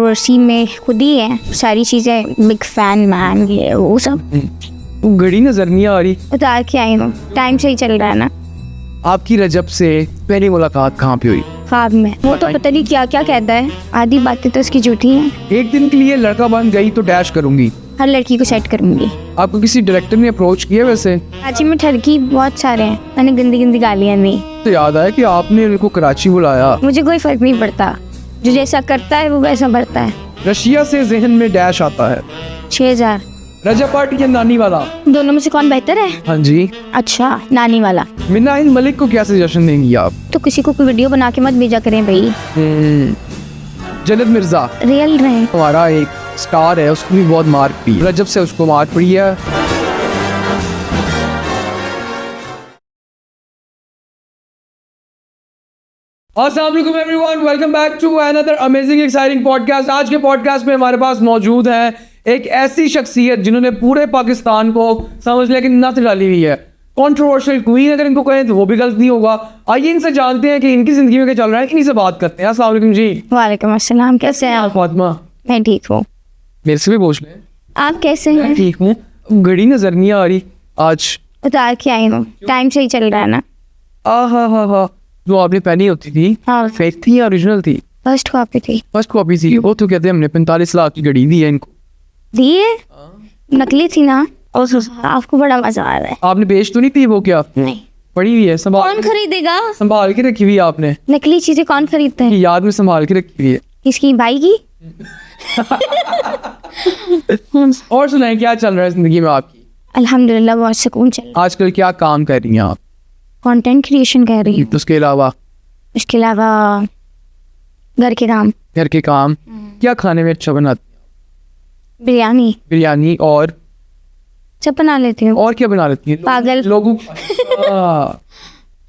Controversy में खुद ही है सारी चीज़ें, बिग फैन मैन ये वो सब। घड़ी नजर नहीं आ रही। उतार के आई हूँ, टाइम से ही चल रहा है ना। आपकी रजब से पहली मुलाकात कहाँ पे हुई? ख्वाब में। वो तो पता नहीं क्या क्या कहता है, आधी बातें तो उसकी झूठी हैं। एक दिन के लिए लड़का बन गई तो डैश करूंगी। हर लड़की को सेट करूंगी। आपको किसी डायरेक्टर ने अप्रोच किया? वैसे कराची में ठरकी बहुत सारे हैं, मैंने गंदी गंदी गालियाँ दी। तो याद आया कि आपने उनको कराची बुलाया। मुझे कोई फर्क नहीं पड़ता, जो जैसा करता है वो वैसा बढ़ता है। रशिया से जहन में डैश आता है 6000। रजब पार्टी या नानी वाला? दोनों में से कौन बेहतर है? हाँ जी। अच्छा, नानी वाला। मिनाहिल मलिक को क्या सजेशन देंगी आप? तो किसी को कोई वीडियो बना के मत भेजा करें भाई। जन्नत मिर्जा रियल रहे। हमारा एक स्टार है, उसको भी बहुत मार पड़ी। रजब से उसको मार पड़ी है। अस्सलाम वालेकुम everyone, welcome back to another amazing exciting podcast. आज के पॉडकास्ट में हमारे पास मौजूद है एक ऐसी शख्सियत जिन्होंने पूरे पाकिस्तान को समझ लिया कि नथ डाली हुई है। कंट्रोवर्शियल क्वीन अगर इनको कहें तो वो भी गलत नहीं होगा। आइए इनसे जानते हैं कि इनकी जिंदगी में क्या चल रहा है, इन्हीं से बात करते हैं। अस्सलाम वालेकुम जी। वालेकुम अस्सलाम, कैसे हैं आप? फातिमा, मैं ठीक हूँ। मेरे से भी पूछ लें। आप कैसे मैं हैं? ठीक हूँ। घड़ी नजर नहीं आ रही आज। उतार के आई हूँ, टाइम से ही चल रहा है ना। हाँ, जो आपने पहनी होती थी हाँ, फेक थी या ओरिजिनल थी? फर्स्ट कॉपी थी। फर्स्ट कॉपी थी। वो तो कहते हैं हमने 45 लाख की घड़ी दी है इनको। दिए? नकली थी ना। और आपको बड़ा मजा आ रहा है। आपने बेच तो नहीं थी वो? क्या नहीं, पड़ी हुई है? कौन खरीदेगा? संभाल के रखी हुई है आपने? नकली चीजें कौन खरीदते हैं? की याद में संभाल के रखी हुई है। इसकी भाई की। और सुनाए क्या चल रहा है जिंदगी में आपकी? अल्हम्दुलिल्लाह बहुत सुकून चल रहा है। आजकल क्या काम कर रही हैं आप? कंटेंट क्रिएशन कर रही हूँ। उसके अलावा? इसके अलावा घर के काम। घर के काम क्या खाने में अच्छा बनाती? बिरयानी बिरयानी। और सब बना लेती हूँ। और क्या बना लेती है? पागल। लोगों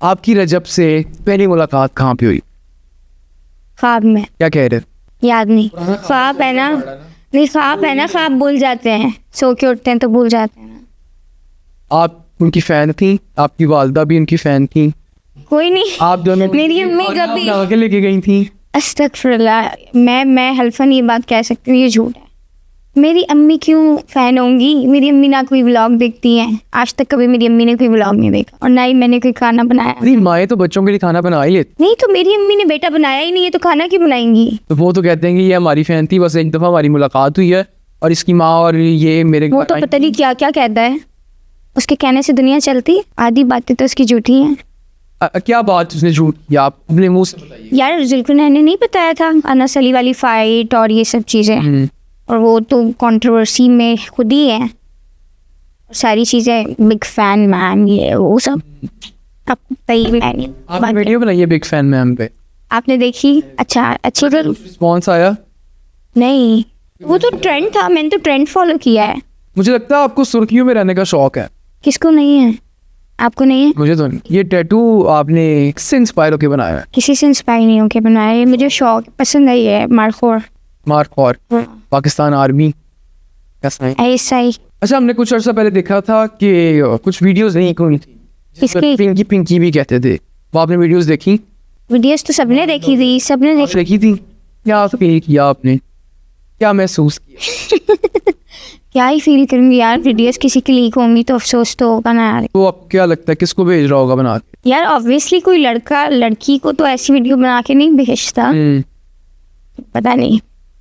आपकी रजब से पहली मुलाकात कहाँ पे हुई? ख्वाब में। क्या कह रहे? याद नहीं। ख्वाब है ना? नहीं, ख्वाब है ना, ख्वाब भूल जाते हैं, सो के उठते हैं तो भूल जाते हैं ना। आप उनकी फैन थी? आपकी वालदा भी उनकी फैन थी? कोई नहीं। आप दोनों मेरी अम्मी कभी। के लेके गई थी? अस्तगफिरुल्लाह, मैं हल्फन ये बात कह सकती हूँ, ये झूठ है। मेरी अम्मी क्यों फ़ैन होंगी? मेरी अम्मी ना कोई व्लॉग देखती हैं, आज तक कभी मेरी अम्मी ने कोई व्लॉग नहीं देखा, और ना ही मैंने कोई खाना बनाया। अरे माएँ तो बच्चों के लिए खाना बना ही लेती। नहीं तो मेरी अम्मी ने बेटा बनाया ही नहीं है, तो खाना क्यों बनाएंगी? तो वो तो कहते हैं कि ये हमारी फैन थी, बस एक दफ़ा हमारी मुलाकात हुई है और इसकी माँ और ये मेरे वो तो पता नहीं क्या क्या कहता है, उसके कहने से दुनिया चलती। आधी बातें तो उसकी झूठी हैं। क्या बात उसने झूठ किया? आप अपने मुंह से बताइए। यार जुल्फिकार ने नहीं बताया था अनस अली वाली फाइट और ये सब चीज़ें, और वो तो कंट्रोवर्सी में खुद ही है सारी चीज़ें, बिग फैन मैन ये वो सब। आपको पता ही है। आपने वीडियो बनाई है बिग फैन मैम पे? आपने देखी? अच्छा, अच्छी तो रिस्पॉन्स आया? नहीं, वो तो ट्रेंड था, मैंने तो ट्रेंड फॉलो किया है। मुझे लगता है आपको सुर्खियों में रहने का शौक है। किसको नहीं है? आपको नहीं है? मुझे तो नहीं। ये टैटू आपने किससे इंस्पायर होकर बनाया है? किसी से इंस्पायर नहीं होके बनाया है, मुझे शौक पसंद है ये मार्कोर। मार्क और पाकिस्तान आर्मी कैसा है? ऐसा ही। अच्छा, हमने कुछ अर्सा पहले देखा था कि कुछ वीडियोस नहीं हुई थी किसकी? पिंकी पिंकी भी कहते थे। वो आपने वीडियोस देखी? वीडियोस तो सबने देखी थी, सबने आप देखी थी? क्या फील किया आपने? क्या महसूस किया? क्या ही फील करूंगी यार, वीडियोस किसी की लीक होंगी तो अफसोस तो होगा ना यार। तो आपको क्या लगता है किसको भेज रहा होगा बना के? यार ऑब्वियसली कोई लड़का लड़की को तो ऐसी वीडियो बना के नहीं भेजता। पता नहीं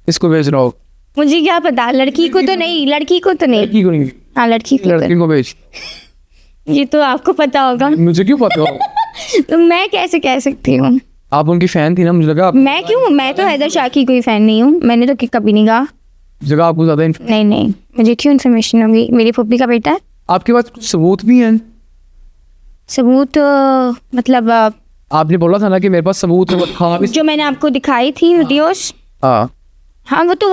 किसको भेज रहा होगा? मुझे क्या पता, लड़की को तो नहीं, लड़की को तो नहीं। लड़की को नहीं, हाँ लड़की को लड़की को भेज। तो ये तो आपको पता होगा। मुझे क्यों पता होगा? तो मैं कैसे कह सकती हूँ? आप उनकी फैन थी ना, मुझे लगा मैं क्यों? मैं तो हैदर शाह की कोई फैन नहीं हूँ, मैंने तो कभी नहीं कहा। जगह आपको ज्यादा नहीं, मुझे क्यों इन्फॉर्मेशन होगी? मेरी फुप्पी का बेटा है। आपके पास कुछ सबूत भी हैं? सबूत मतलब आपने बोला था ना कि मेरे पास सबूत है। हाँ, जो मैंने आपको दिखाई थी वीडियोस। हाँ वो तो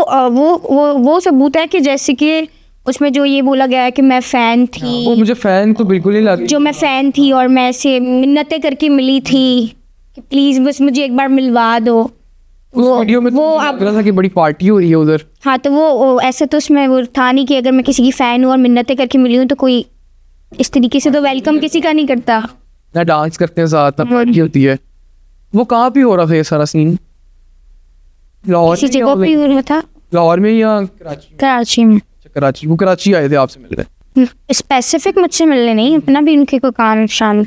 वो सबूत है कि जैसे कि उसमें जो ये बोला गया है कि मैं फ़ैन थी। वो मुझे फैन तो बिल्कुल नहीं लगी। जो मैं फ़ैन थी और मैं से मिन्नतें करके मिली थी कि प्लीज़ बस मुझे एक बार मिलवा दो। उस वीडियो में वो तो आप लग रहा था कि बड़ी पार्टी हो रही है उधर। हाँ तो वो ऐसे तो उसमें वो था नहीं कि अगर मैं किसी की फ़ैन हूँ और मिन्नतें करके मिली हूँ तो कोई इस तरीके से तो वेलकम किसी का नहीं करता ना, डांस करते हैं साथ, ना पार्टी होती है। वो कहाँ पे हो रहा था ये सारा सीन? लाहौर किसी में जगह पे हो रहा था, लाहौर में या कराची? कराची में। कराची, वो कराची आए थे आपसे मिलने? स्पेसिफिक मुझसे मिलने नहीं, अपना भी उनके कोई काम शान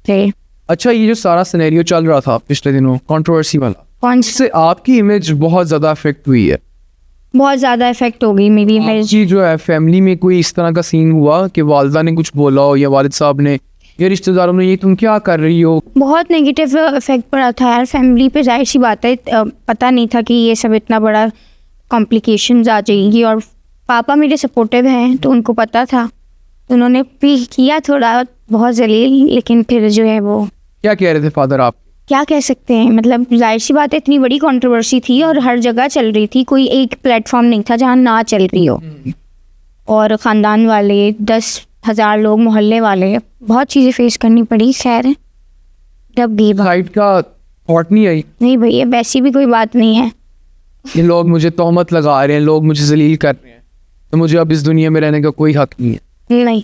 थे। अच्छा, ये जो सारा सिनेरियो चल रहा था पिछले दिनों कंट्रोवर्सी वाला, कौन इससे आपकी इमेज बहुत ज़्यादा अफेक्ट हुई है? बहुत ज़्यादा इफेक्ट हो गई मेरी इमेज। आपकी जो है फैमिली में कोई इस तरह का सीन हुआ कि वालिदा ने कुछ बोला हो या वालिद साहब ने या रिश्तेदारों ने, ये तुम क्या कर रही हो? बहुत नेगेटिव इफेक्ट पड़ा था यार फैमिली पे, जाहिर सी बात है। पता नहीं था कि ये सब इतना बड़ा कॉम्प्लिकेशंस आ जाएंगी, और पापा मेरे सपोर्टिव हैं तो उनको पता था, तो उन्होंने भी किया थोड़ा बहुत जलील, लेकिन फिर जो है वो क्या कह रहे थे फादर आप? क्या कह सकते हैं, मतलब जाहिर सी बात है इतनी बड़ी कंट्रोवर्सी थी और हर जगह चल रही थी, कोई एक प्लेटफॉर्म नहीं था जहाँ ना चल रही हो। और ख़ानदान वाले 10,000 लोग, मोहल्ले वाले, बहुत चीज़ें फेस करनी पड़ी। खैर जब भी साइड का थॉट नहीं आई नहीं भैया, वैसी भी कोई बात नहीं है। ये लोग मुझे तोहमत लगा रहे हैं, लोग मुझे जलील कर रहे हैं, तो मुझे अब इस दुनिया में रहने का कोई हक नहीं है? नहीं,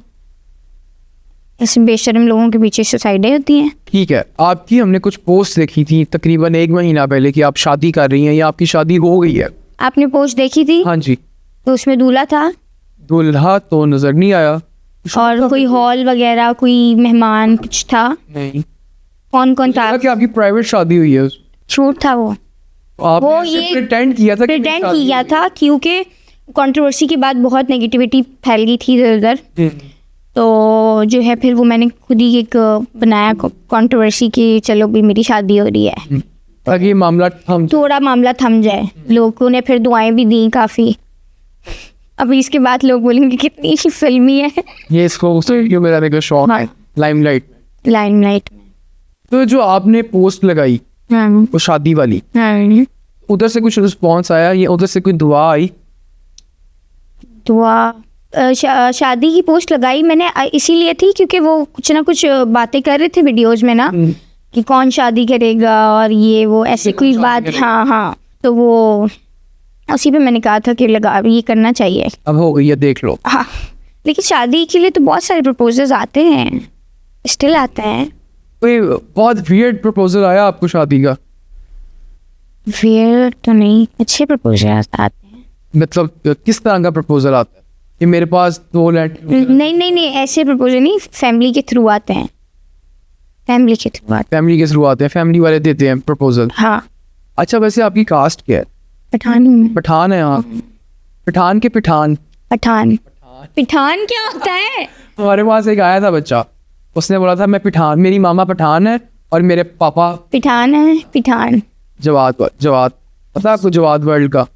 ऐसे बेशर्म लोगों के पीछे सुसाइडें होती हैं। ठीक है, आपकी हमने कुछ पोस्ट देखी थी तकरीबन 1 महीना पहले कि आप शादी कर रही हैं या आपकी शादी हो गई है। आपने पोस्ट देखी थी? हाँ जी। तो उसमें दूल्हा था दूल्हा तो नजर नहीं आया, और कोई हॉल वगैरह, कोई मेहमान कुछ था? नहीं। कौन कौन था? कि आपकी प्राइवेट शादी हुई है? शूट था वो आपने वो ऐसे ये प्रिटेंड किया था कि मेरी प्रिटेंड शादी किया हुई था, क्योंकि कंट्रोवर्सी के बाद बहुत नेगेटिविटी फैल गई थी इधर उधर। है। तो जो है फिर वो मैंने खुद ही एक बनाया कंट्रोवर्सी कि चलो भी मेरी शादी हो रही है, ताकि ये मामला थम थोड़ा मामला थम जाए। लोगों ने फिर दुआएं भी दी काफ़ी। अभी इसके बाद लोग बोलेंगे कितनी ही फिल्मी है। ये इसको क्यों मेरा देखो शौक है लाइमलाइट में। लाइमलाइट में। तो जो आपने पोस्ट लगाई वो शादी वाली, उधर से कुछ रिस्पॉन्स आया या उधर से कोई दुआ आई? दुआ शादी की पोस्ट लगाई मैंने इसीलिए थी क्योंकि वो कुछ ना कुछ बातें कर रहे थे वीडियोज में ना, कि कौन शादी करेगा और ये वो ऐसे कोई बात। हाँ हाँ, तो वो उसी पे मैंने कहा था कि लगा ये करना चाहिए। अब हो गई है, देख लो। हाँ, लेकिन शादी के लिए तो बहुत सारे प्रपोजल्स आते हैं, स्टिल आते हैं। कोई बहुत वियर्ड प्रपोजल आया आपको शादी का? वियर्ड तो नहीं, अच्छे प्रपोजल आते हैं। मतलब किस तरह का प्रपोजल आता है? कि मेरे पास 2 लड़के? नहीं, ऐसे प्रपोजल नहीं, फैमिली के थ्रू आते हैं। फैमिली के थ्रू आते फैमिली के थ्रू आते हैं, फैमिली वाले देते हैं प्रपोजल। हैं। हाँ, अच्छा, वैसे आपकी कास्ट क्या है? पठान। पठान है आप? पठान के पिठान? पठान पिठान क्या होता है? हमारे पास एक आया था बच्चा, उसने बोला था मैं पिठान, मेरी मामा पठान है और मेरे पापा पिठान है। पिठान जवाद पता है आपको जवाद वर्ल्ड का?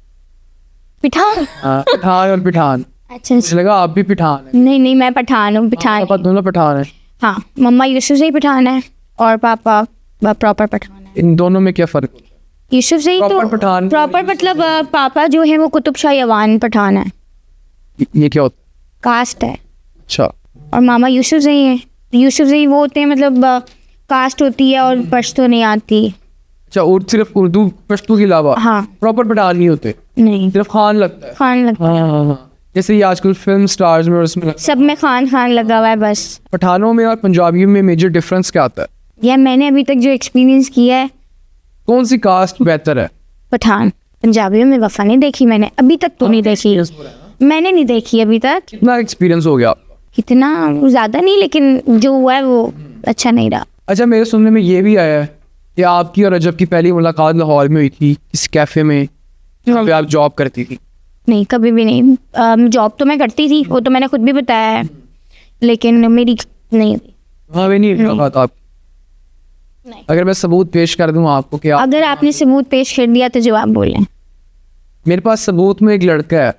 पिठान। हाँ, पठान और पिठान। अच्छा, मुझे लगा आप भी पिठान है। नहीं मैं पठान हूँ। पिठान पापा दोनों पठान है? हाँ, मम्मा यूसुफ से ही पठान है और पापा प्रॉपर पठान है। इन दोनों में क्या फर्क होता है? यूसुफ से ही तो Proper पठान। प्रॉपर मतलब पापा जो है वो कुतुब शाह अवान पठान है, ये क्या होता है? कास्ट है। अच्छा, और मामा यूसुफ से ही है। यूसुफ से ही वो होते हैं, मतलब कास्ट होती है और पश्तो नहीं आती। अच्छा, और सिर्फ उर्दू पश्तो के अलावा हाँ, प्रॉपर पठान नहीं होते, नहीं, सिर्फ खान लगता है? खान लगता हाँ, जैसे ये आजकल फिल्म स्टार्स में और उसमें लगता है। सब में खान लगा हुआ है बस। पठानों में और पंजाबियों में मेजर डिफरेंस क्या आता है? यह मैंने अभी तक जो एक्सपीरियंस किया है, कौन सी कास्ट बेहतर है? पठान। पंजाबियों में वफा नहीं देखी मैंने अभी तक, तो नहीं देखी, मैंने नहीं देखी अभी तक। कितना एक्सपीरियंस हो गया आपका? इतना ज़्यादा नहीं, लेकिन जो हुआ है वो अच्छा नहीं रहा। अच्छा, मेरे सुनने में ये भी आया है कि आपकी और रजब की पहली मुलाकात लाहौर में हुई थी, इस कैफे में जहाँ पे आप जॉब करती थी। नहीं, कभी भी नहीं। जॉब तो मैं करती थी, वो तो मैंने खुद भी बताया है, लेकिन मेरी नहीं हुई। वहाँ पे नहीं मुलाकात आप? नहीं। अगर मैं सबूत पेश कर दूँ आपको कि अगर आपने सबूत पेश कर दिया तो जवाब बोलें। मेरे पास सबूत में एक लड़का है,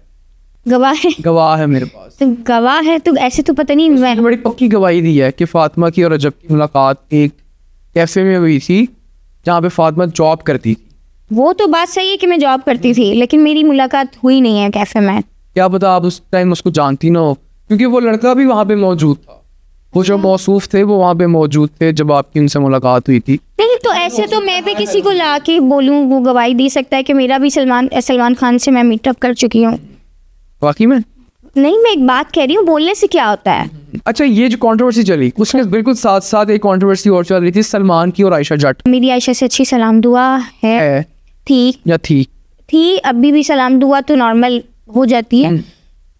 गवाह है? गवाह है मेरे पास। तो गवाह है तो ऐसे तो पता नहीं। मैंने बड़ी पक्की गवाही दी है कि फातिमा की और रजब की मुलाकात एक कैफे में हुई थी जहाँ पे फातिमा जॉब करती थी। वो तो बात सही है कि मैं जॉब करती थी, लेकिन मेरी मुलाकात हुई नहीं है कैफे में। क्या पता आप उस टाइम उसको जानती ना हो, क्योंकि वो लड़का भी वहाँ पे मौजूद था। वो जो मौसूफ थे वो वहाँ पे मौजूद थे जब आपकी उनसे मुलाकात हुई थी। नहीं, तो ऐसे तो मैं भी किसी को ला के बोलूँ, वो गवाही दे सकता है कि मेरा भी सलमान खान से मैं मीटअप कर चुकी हूँ। वाकई में? नहीं, मैं एक बात कह रही हूँ, बोलने से क्या होता है। अच्छा, ये जो कंट्रोवर्सी चली उसके बिल्कुल साथ साथ एक कंट्रोवर्सी और चल रही थी सलमान की और आयशा जट। मेरी आयशा से अच्छी सलाम दुआ है। थी। या थी? थी, अभी भी सलाम दुआ तो नॉर्मल हो जाती है।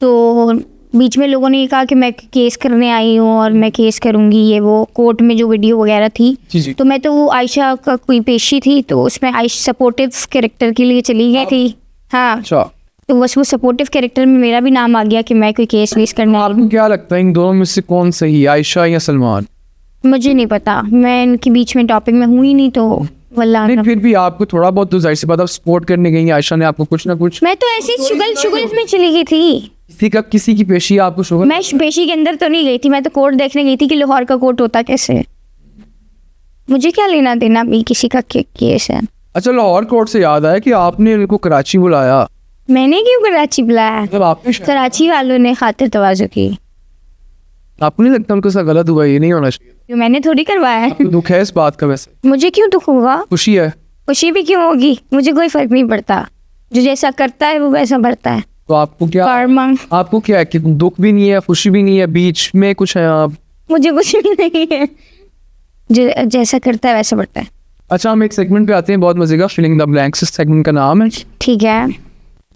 तो बीच में लोगों ने ये कहा कि मैं केस करने आई हूँ और मैं केस करूँगी, ये वो कोर्ट में जो वीडियो वगैरह थी। जी। तो मैं तो वो आयशा का कोई पेशी थी, तो उसमें आयशा सपोर्टिव कैरेक्टर के लिए चली गई थी। हाँ, अच्छा, तो बस वो सपोर्टिव कैरेक्टर में मेरा भी नाम आ गया कि मैं कोई केस वेस करना। आपको क्या लगता है इन दोनों में से कौन सही, आयशा या सलमान? मुझे नहीं पता, मैं इनके बीच में टॉपिक में हूँ ही नहीं, तो वल्लाह नहीं, फिर भी आपको थोड़ा बहुत तो जाहिर सी बात, आप सपोर्ट करने गई, आयशा ने आपको कुछ ना कुछ। मैं तो ऐसे शुगल में चली गई थी। किसी की पेशी आपको शुगर? मैं पेशी के अंदर तो नहीं गई थी, मैं तो कोर्ट देखने गई थी कि लाहौर का कोर्ट होता कैसे। मुझे क्या लेना देना भी किसी का केस है। अच्छा, लाहौर कोर्ट से याद आया कि आपने इनको कराची बुलाया। मैंने क्यों कराची बुलाया? मतलब आपने कराची वालों ने खातिर तवाज़ु की। आपको नहीं लगता उनको ऐसा गलत हुआ, ये नहीं होना चाहिए? जो मैंने थोड़ी करवाया है। आपको दुख है इस बात का? वैसे मुझे क्यों दुख होगा? खुशी है। खुशी भी क्यों होगी? मुझे कोई फर्क नहीं पड़ता, जो जैसा करता है वो वैसा बढ़ता है। तो आपको क्या, आपको क्या है कि दुख भी नहीं है, खुशी भी नहीं है, बीच में कुछ है आप? मुझे कुछ भी नहीं है, जो जैसा करता है वैसा बढ़ता है। अच्छा, हम एक सेगमेंट पे आते हैं बहुत मजे का, फिलिंग द ब्लैंक्स सेगमेंट का नाम है। ठीक है।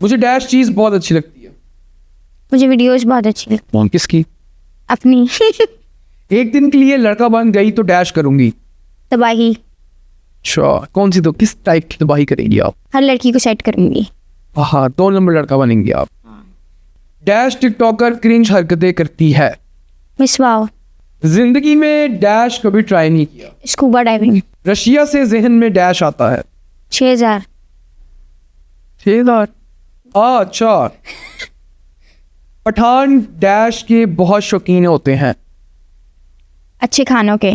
मुझे डैश चीज बहुत अच्छी लगती है। मुझे वीडियोस बहुत अच्छी लगती कौन, किसकी? अपनी। एक दिन के लिए लड़का बन गई तो डैश करूंगी। तबाही। अच्छा, कौन सी? तो किस टाइप की तबाही करेंगी आप? हर लड़की को सेट करूंगी। हाँ, 2 नंबर लड़का बनेंगे आप। डैश टिकटॉकर क्रिंज हरकतें करती है। Miss wow. जिंदगी में डैश कभी ट्राई नहीं किया। Scuba diving. रशिया से जहन में डैश आता है। 6000। 6000? अच्छा। पठान डैश के बहुत शौकीन होते हैं। अच्छे खानों के।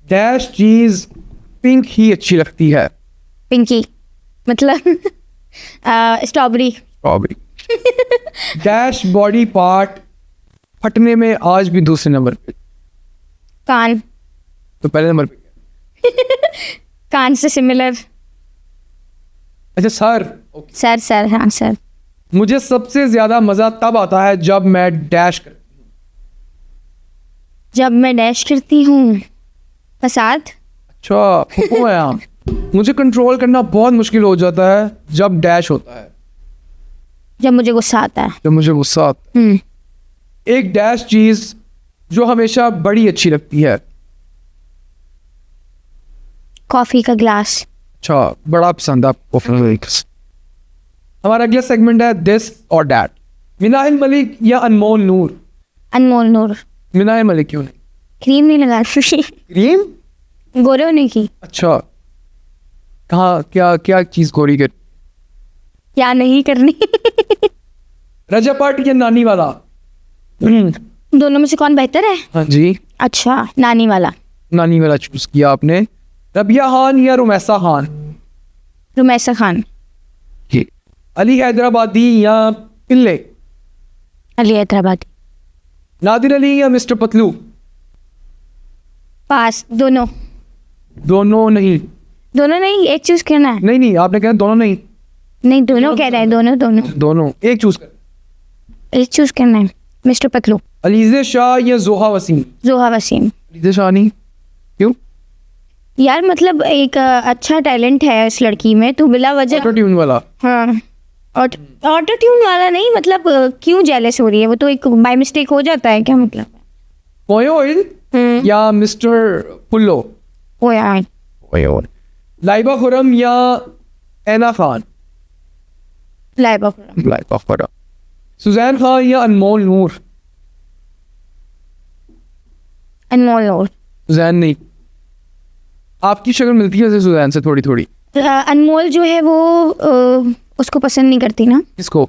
डैश चीज पिंक ही अच्छी लगती है। पिंकी मतलब strawberry. Strawberry. Dash body part फटने में आज भी दूसरे नंबर पे। कान। तो पहले नंबर पे। कान से सिमिलर। अच्छा, सर। सर हाँ सर। मुझे सबसे ज्यादा मजा तब आता है जब मैं डैश करती हूँ। जब मैं डैश करती हूँ फसाद। अच्छा, वो है आप। मुझे कंट्रोल करना बहुत मुश्किल हो जाता है जब डैश होता है। जब मुझे गुस्सा आता है। जब मुझे गुस्सा आता है। एक डैश चीज जो हमेशा बड़ी अच्छी लगती है। कॉफी का ग्लास। अच्छा, बड़ा पसंद है आपको। हमारा अगला सेगमेंट है दिस और डैट। मिनाहिल मलिक या अनमोल नूर? अनमोल नूर। मिनाहिल मलिक क्यों नहीं? क्रीम नहीं लगाती। क्रीम? गोरे होने की। अच्छा, कहाँ, क्या चीज गोरी कर? क्या नहीं करनी। रजब भट्ट या नानी वाला? दोनों में से कौन बेहतर है? हाँ जी। अच्छा, नानी वाला। नानी वाला चूज किया आपने। रबिया खान या रुमैसा खान? रुमैसा खान। अली हैदराबादी या पिल्ले? अली हैदराबादी। नादिर अली या मिस्टर पतलू? पास। दोनों। दोनों नहीं। दोनों नहीं, एक चूज करना है। नहीं, आपने कहा दोनों नहीं। नहीं, दोनों कह रहे हैं। दोनों एक चूज कर। एक चूज करना है। मिस्टर पतलू। अलीज़े शाह या जोहा वसीम? जोहा वसीम। अलीज़े शाह नहीं, क्यों? यार मतलब एक अच्छा टैलेंट है उस लड़की में, तो बिला वजह। ऑटो ट्यून वाला। हाँ, ऑटो ट्यून वाला नहीं, मतलब क्यों जेलस हो रही है? वो तो एक बाय मिस्टेक हो जाता है, क्या मतलब? ओयोल या मिस्टर पुल्लो? ओयोल। लाइबा खुरम या ऐना खान? लाइबा खुरम। सुजैन खान या अनमोल नूर? अनमोल नूर। सुजैन नहीं, आपकी शक्ल मिलती है वैसे सुजैन से थोड़ी थोड़ी। अनमोल जो है वो उसको पसंद नहीं करती ना। किसको?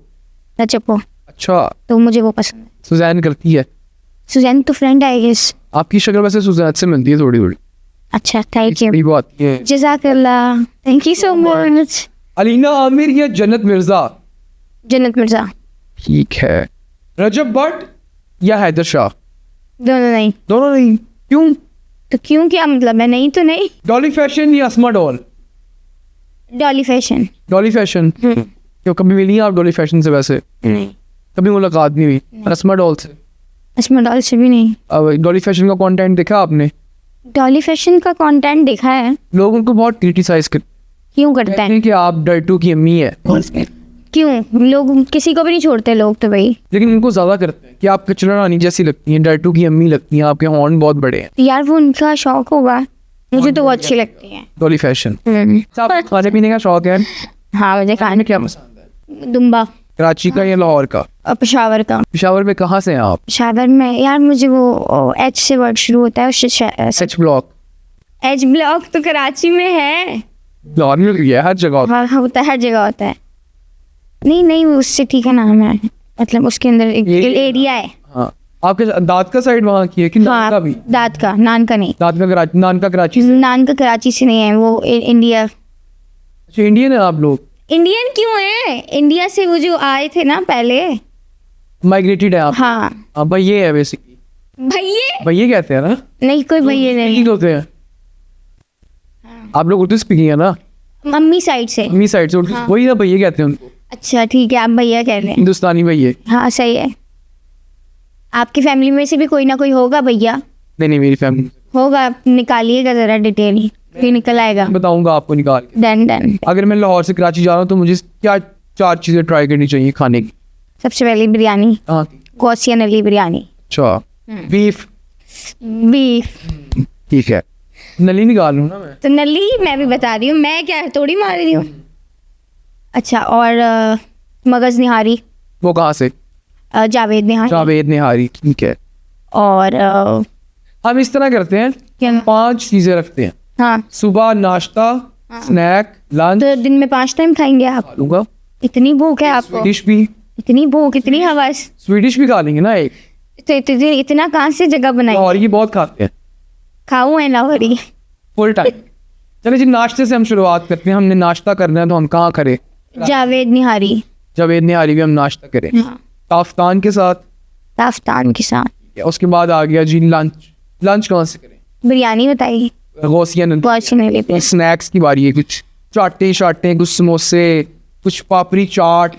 रजब को। अच्छा, तो मुझे वो पसंद है। सुजैन करती है। सुजैन तो फ्रेंड आई गेस। आपकी शक्ल वैसे सुजैन से मिलती है थोड़ी थोड़ी। अच्छा, थैंक यू। बड़ी बात है। जज़ाकल्लाह, thank you so much. Alina Aamir या जन्नत मिर्जा? जन्नत मिर्जा। ठीक है। रजब भट्ट या हैदर शाह? दोनों नहीं। दोनों नहीं, क्यों? तो क्यों, क्या मतलब है? नहीं तो नहीं। डॉली फैशन या Asma doll? Dolly fashion. Dolly fashion. क्यों, कभी मिली आप डॉली फैशन से? वैसे नहीं, कभी मुलाकात नहीं हुई। अस्मा डॉल से? अस्मा डॉल से भी नहीं। अब डॉली फैशन का कंटेंट देखा आपने? डॉली फैशन का कंटेंट देखा है। लोग उनको बहुत क्रिटिसाइज कर। क्यों करता है? कि आप डर्टू की अम्मी है, क्यों? लोग किसी को भी नहीं छोड़ते लोग तो भाई। लेकिन इनको ज्यादा करते हैं कि आप कचरा रानी जैसी लगती हैं, डर्टू की अम्मी लगती हैं, आपके हॉर्न बहुत बड़े हैं। यार वो उनका शौक होगा, मुझे तो वो अच्छी लगती है। डॉली फैशन। खाने पीने का शौक है? हाँ मुझे खाने क्या पसंद है? दुम्बा। कराची का या लाहौर का? पेशावर का। पेशावर में कहाँ से हैं आप? पेशावर में यार मुझे वो एच से वर्ड शुरू होता है उससे। H block? एच ब्लॉक तो कराची में है। लाहौर में भी है, हर जगह होता हाँ होता है, हर जगह होता है। नहीं वो उससे ठीक है नाम है, मतलब उसके अंदर एक एरिया है। हाँ, आपके दाद का साइड वहाँ की है कि नान का भी? दाद का, नान का नहीं। दाद का कराची, नान का कराची से? नान का कराची से नहीं है, वो इंडिया। अच्छा, इंडियन है आप लोग? इंडियन क्यों है? इंडिया से वो जो आए थे ना पहले, माइग्रेटेड है आप? हाँ भाई ये है बेसिकली। भैये कहते हैं ना? नहीं कोई भैया नहीं होते हैं। आप लोग उर्दू स्पीकिंग है ना? मम्मी साइड से। मम्मी साइड से उर्दू, वही ना भैये कहते हैं उनको। अच्छा ठीक है, आप भैया कह रहे हैं। हिंदुस्तानी भैये। हाँ सही है। आपकी फैमिली में से भी कोई ना कोई होगा भैया? नहीं मेरी फैमिली होगा, निकालिएगा जरा डिटेल, फिर निकल आएगा। बताऊंगा आपको निकाल के। डन। अगर मैं लाहौर से कराची जा रहा हूँ तो मुझे क्या 4 चीजें ट्राई करनी चाहिए खाने की? सबसे पहले बिरयानी, गौसिया नली बिरयानी। अच्छा, बीफ? ठीक है, नली निकाल लूँ ना मैं? तो नली मैं भी बता रही हूँ, मैं क्या थोड़ी मार रही हूँ। अच्छा, और मगज निहारी। वो कहाँ से? जावेद निहारी। ठीक है। और हम इस तरह करते हैं, क्या? 5 चीजें रखते हैं। हाँ, सुबह नाश्ता, स्नैक, लंच। तो दिन में 5 टाइम खाएंगे आप? लूंगा। इतनी भूख है आपको? स्वीडिश भी? इतनी भूख, इतनी हवस? स्वीडिश भी खा लेंगे ना एक। तो इतना कहाँ से जगह बनाई? और ये बहुत खाते हैं। खाऊं है लाहौरी फुल टाइम। चलिए जी, नाश्ते से हम शुरुआत करते हैं। हमने नाश्ता करना है तो हम कहाँ करें? जावेद निहारी भी हम नाश्ता करें। हाँ। ताफ्तान के साथ। उसके बाद आ गया जी लंच कहाँ से करें? बिरयानी बताइए। गौसिया। स्नैक्स की बारी है। कुछ चाटे, कुछ समोसे, कुछ पापड़ी चाट।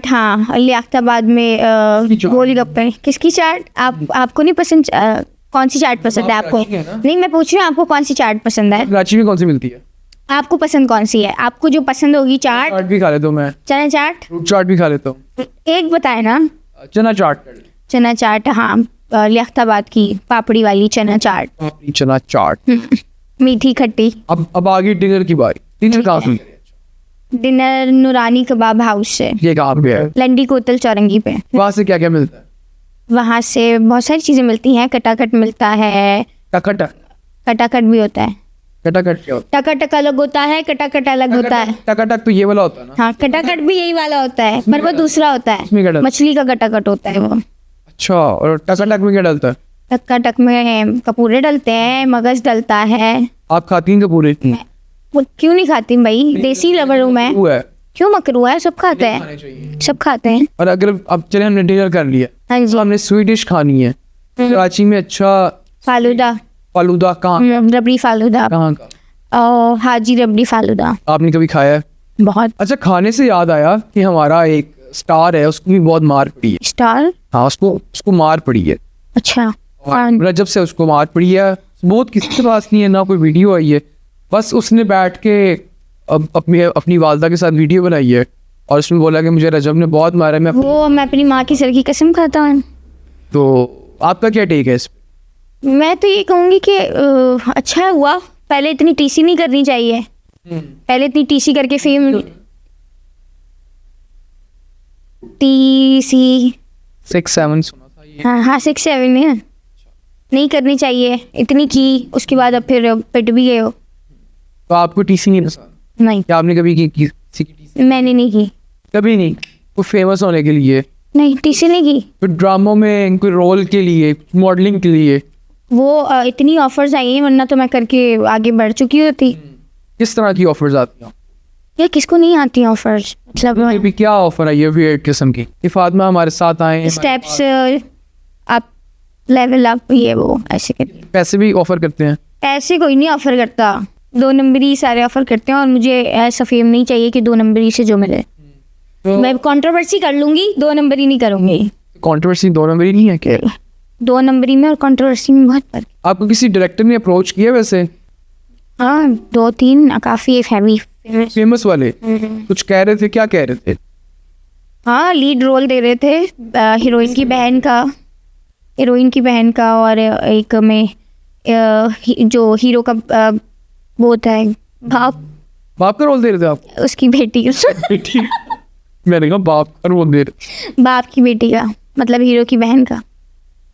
हाँ, लियाकताबाद में गोलगप्पे। किसकी चाट? आपको नहीं पसंद? कौन सी चाट पसंद है आपको? नहीं, मैं पूछ रही हूँ आपको कौन सी चाट पसंद है? कराची में कौन सी मिलती है? आपको पसंद कौन सी है? आपको जो पसंद होगी चाट भी खा लेता हूँ मैं। चना चाट? फ्रूट चाट भी खा लेता हूँ। एक बताए ना। चना चाट। हाँ, लियाकताबाद की पापड़ी वाली चना चाट। मीठी खट्टी। अब आगे डिनर की बारी। डिनर कहाँ से? डिनर नूरानी कबाब हाउस से। ये कहाँ पे है? लंडी कोतल चौरंगी पे। वहाँ से क्या क्या मिलता है? वहाँ से बहुत सारी चीजें मिलती हैं। कटाकट मिलता है। कटाकट भी होता है। कटाकट क्या होता है? टका अलग होता है, कटाकट अलग होता है। टक तो ये वाला होता है ना? हाँ, कटाकट भी यही वाला होता है, पर वो दूसरा होता है। मछली का कटाकट होता है वो। अच्छा, और टक में क्या डलता है? टक में कपूरे डलते हैं, मगज डलता है। आप खाती हैं कपूरे? क्यों नहीं खाती भाई, देसी लवर हूँ मैं। क्यों मकरू है? सब खाते हैं। और अगर अब चले हमने डिनर कर लिया, हाँ जी, हमने स्वीट डिश खानी है कराची में। अच्छा, फालूदा कहाँ? रबड़ी फालूदा। कहाँ का? हाजी रबड़ी फालूदा। आपने कभी खाया है? बहुत। अच्छा, खाने से याद आया कि हमारा एक स्टार है, उसको भी बहुत मार पड़ी है। स्टार? हाँ, उसको मार पड़ी है। अच्छा। रजब से उसको मार पड़ी है। बहुत किसी के पास नहीं है, ना कोई वीडियो आई है। बस उसने बैठ के अपनी वालदा के साथ वीडियो बनाई है और उसमें बोला कि मुझे रजब ने बहुत मारा है। मैं अपनी माँ की सर की कसम खाता हूँ। तो आपका क्या टेक है इस पे? मैं तो ये कहूँगी कि अच्छा हुआ, पहले इतनी टीसी नहीं करनी चाहिए। पहले इतनी टीसी करके फेम टीसी 6-7 सुना था ये। हाँ 6-7 है, नहीं करनी चाहिए इतनी की। उसके बाद अब फिर पिट भी गए हो। तो आपको टीसी नहीं पसंद? नहीं। क्या आपने कभी की? मैंने नहीं की। कभी नहीं? कोई फेमस होने के लिए? नहीं, टीसी नहीं की। कोई ड्रामों में कोई रोल के लिए, मॉडलिंग के लिए? वो इतनी ऑफर्स आई हैं, वरना तो मैं करके आगे बढ़ चुकी होती। किस तरह की ऑफर्स आती हैं? यार किसको नहीं आती ऑफर्स? मतलब अभी क्या ऑफर आई है वियर्ड किस्म की? फातिमा हमारे साथ आए, स्टेप्स अप, लेवल अप, ये वो ऐसे करके। पैसे भी ऑफर करते हैं? पैसे कोई नहीं ऑफर करता, 2 नंबरी सारे ऑफर करते हैं। और मुझे ऐसा फेम नहीं चाहिए कि 2 नंबरी से जो मिले। मैं कंट्रोवर्सी कर लूंगी, 2 नंबरी नहीं करूंगी। कंट्रोवर्सी 2 नंबरी नहीं है क्या? 2 नंबरी में और कंट्रोवर्सी में बहुत फर्क। आपको किसी डायरेक्टर ने अप्रोच किया वैसे? हाँ 2-3 काफ़ी हैवी। फेमस वाले कुछ कह रहे थे, क्या कह रहे थे? हाँ लीड रोल दे रहे थे हीरोइन की बहन का और एक में जो हीरो का वो होता है बाप का रोल दे रहे थे आप? उसकी बेटी बेटी मैंने कहा बाप का रोल दे रहे। बाप की बेटी का मतलब हीरो की बहन का।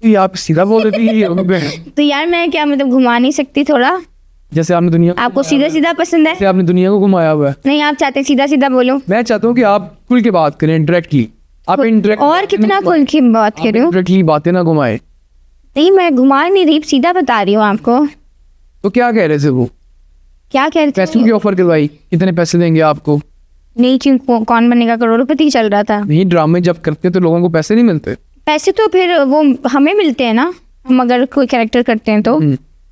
ये आप सीधा बोल रहे थे हीरो की बहन। तो यार मैं क्या मतलब घुमा नहीं सकती थोड़ा? जैसे आपने दुनिया आपको सीधा सीधा पसंद है? जैसे आपने दुनिया को घुमाया हुआ है। नहीं आप चाहते सीधा सीधा बोलो। मैं चाहता हूँ कि आप खुल के बात करें डायरेक्टली। आप इंटरेक्ट और कितना खुल के बात कर रहे हो? डायरेक्टली बातें ना घुमाए। नहीं मैं घुमा नहीं रही, सीधा बता रही हूँ आपको। तो क्या कह रहे थे वो? क्या कह रहे पैसों थे? की ऑफर करवाई, कितने पैसे देंगे आपको? नहीं क्यों, कौन बनेगा करोड़पति चल रहा था। नहीं, ड्रामे जब करते तो लोगों को पैसे नहीं मिलते। पैसे तो फिर वो हमें मिलते हैं ना, हम अगर कोई कैरेक्टर करते हैं तो।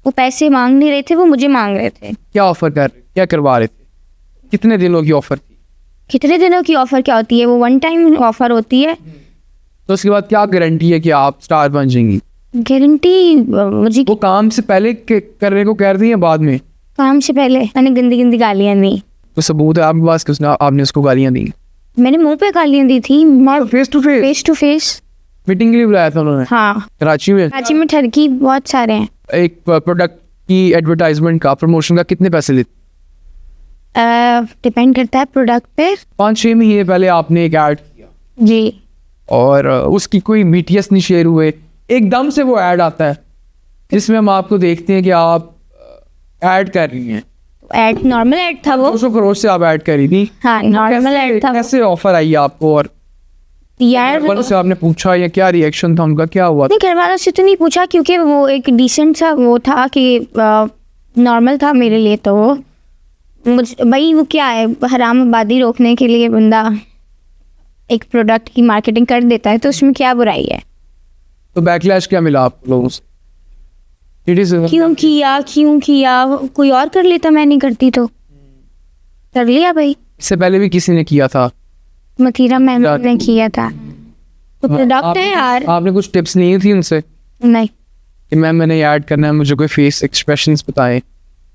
वो पैसे मांग नहीं रहे थे, वो मुझे मांग रहे थे। क्या ऑफर कर रहे, क्या करवा रहे थे? कितने दिनों की ऑफर थी? कितने दिनों की ऑफर क्या होती है? वो 1 टाइम ऑफर होती है। तो उसके बाद क्या गारंटी है कि आप स्टार बन जाएंगी? गारंटी मुझे वो काम से पहले करने को कह रही है, बाद में? काम से पहले मैंने गंदी गालियां दी। तो सबूत है आपके पास कि उसने आपने उसको गालियां दी? मैंने मुंह पे गालियां दी थी। फेस टू फेस मीटिंग के लिए बुलाया था उन्होंने? हाँ कराची में। कराची में ठरकी बहुत सारे हैं। एक प्रोडक्ट की एडवर्टाइजमेंट का, प्रमोशन का कितने पैसे लेते? डिपेंड करता है प्रोडक्ट पे। 5-6 महीने पहले आपने एक ऐड किया जी, और उसकी कोई BTS नहीं शेयर हुए, एकदम से वो ऐड आता है जिसमें हम आपको देखते हैं कि आप ऐड कर रही हैं। ऐड नॉर्मल ऐड था वो। 200 करोड़ से आप ऐड करी थी। हाँ नॉर्मल ऐड था वो। कैसे ऑफर आई आपको? और यार घर वालों से आपने पूछा या क्या रिएक्शन था उनका, क्या हुआ? नहीं घर वालों से तो नहीं पूछा क्योंकि वो एक डिसेंट सा वो था कि नॉर्मल था मेरे लिए। तो भाई वो क्या है, हराम आबादी रोकने के लिए बंदा एक प्रोडक्ट की मार्केटिंग कर देता है, तो उसमें क्या बुराई है? तो बैकलैश क्या मिला आप लोगों से? क्यों किया? कोई और कर लेता, मैं नहीं करती तो कर लिया भाई। इससे पहले भी किसी ने किया था? मथीरा मैम ने किया था। तो प्रोडक्ट है यार। आपने कुछ टिप्स नहीं थी उनसे नहीं कि मैम मैंने ऐड करना है, मुझे कोई फेस एक्सप्रेशंस बताएं?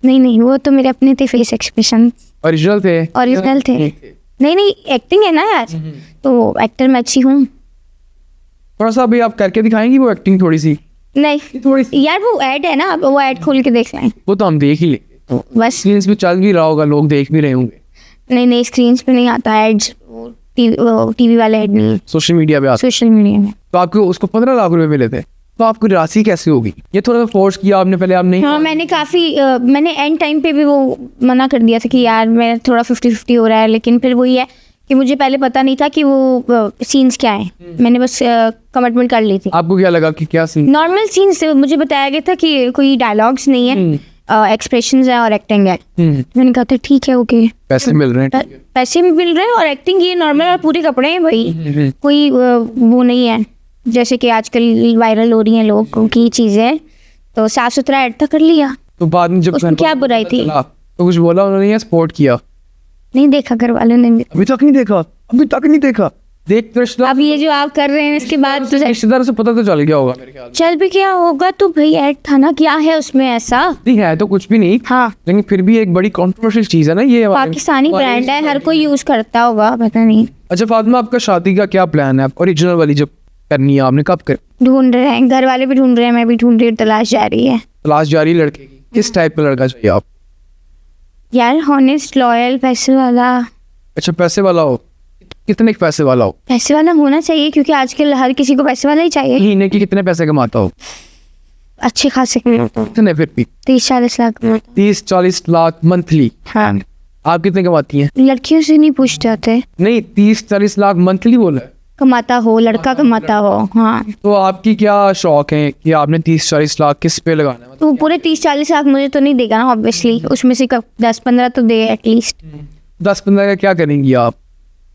नहीं वो तो मेरे अपने थे फेस एक्सप्रेशन। ओरिजिनल थे? नहीं एक्टिंग है ना यार, तो एक्टर मैं अच्छी हूँ। थोड़ा सा अभी आप करके दिखाएंगी वो एक्टिंग थोड़ी सी? नहीं थोड़ी सी यार वो ऐड है ना, वो ऐड खोल के देख लें। वो तो हम देख ही लेंगे, तो बस स्क्रीन पे चल भी रहा होगा, लोग देख भी रहे होंगे। नहीं स्क्रीन पे नहीं आता एड्स, टीवी वाले ऐड नहीं, सोशल मीडिया पे आता। सोशल मीडिया में। तो आपको उसको 15 लाख रुपए मिले थे, तो आपको राशि कैसे होगी? ये थोड़ा सा फोर्स किया आपने पहले, आप नहीं? हाँ मैंने काफ़ी मैंने एंड टाइम पे भी वो मना कर दिया था कि यार मेरा थोड़ा 50-50 हो रहा है, लेकिन फिर वही है कि मुझे पहले पता नहीं था कि वो सीन्स क्या हैं। मैंने बस कमिटमेंट कर ली थी। आपको क्या लगा कि क्या सीन? नॉर्मल सीन्स मुझे बताया गया था कि कोई डायलॉग्स नहीं है, एक्सप्रेशंस है और एक्टिंग है। मैंने कहा था ठीक है ओके, पैसे मिल रहे हैं, पैसे भी मिल रहे हैं और एक्टिंग ये नॉर्मल और पूरे कपड़े हैं भाई, कोई वो नहीं है जैसे कि आजकल वायरल हो रही हैं लोगों की चीज़ें। तो साफ सुथरा ऐड था, कर लिया। तो बाद में जब उसमें क्या बुराई थी? तो कुछ बोला उन्होंने या सपोर्ट किया? नहीं देखा घर वालों ने। अभी तक नहीं देखा। देख तो अब ये जो आप कर रहे हैं इसके बाद तो रिश्तेदारों से पता तो चल गया होगा मेरे ख्याल में। चल भी क्या होगा, तो भाई ऐड था ना, क्या है उसमें ऐसा? नहीं है तो कुछ भी नहीं, हाँ लेकिन फिर भी एक बड़ी कंट्रोवर्शियल चीज है ना ये। पाकिस्तानी ब्रांड है, हर कोई यूज करता होगा, पता नहीं। अच्छा फातिमा, आपका शादी का क्या प्लान है? आप ओरिजिनल वाली जब करनी है आपने कब कर? ढूंढ रहे हैं, घर वाले भी ढूंढ रहे हैं, मैं भी ढूंढ रही हूँ, तलाश जारी है। तलाश जारी लड़के की? किस टाइप का लड़का चाहिए आप? यार हॉनेस्ट, लॉयल, पैसे वाला। अच्छा पैसे वाला हो? कितने पैसे वाला हो? पैसे वाला होना चाहिए क्योंकि आजकल हर किसी को पैसे वाला ही चाहिए। महीने की कितने पैसे कमाता हो? अच्छे खासे कमाता हूँ। कितने फिर भी? 30-40 लाख कमाता हूँ। 30-40 लाख मंथली? हाँ। आप कितने कमाती हैं? लड़कियों से नहीं पूछ जाते। नहीं 30-40 लाख मंथली बोला है। कमाता हो, लड़का कमाता हो। हाँ तो आपकी क्या शौक है कि आपने 30-40 लाख किस पे लगाना है? तो पूरे 30-40 लाख मुझे तो नहीं देगा ना ऑब्वियसली, उसमें से 10-15 तो दे एटलीस्ट। 10-15 का क्या करेंगी आप?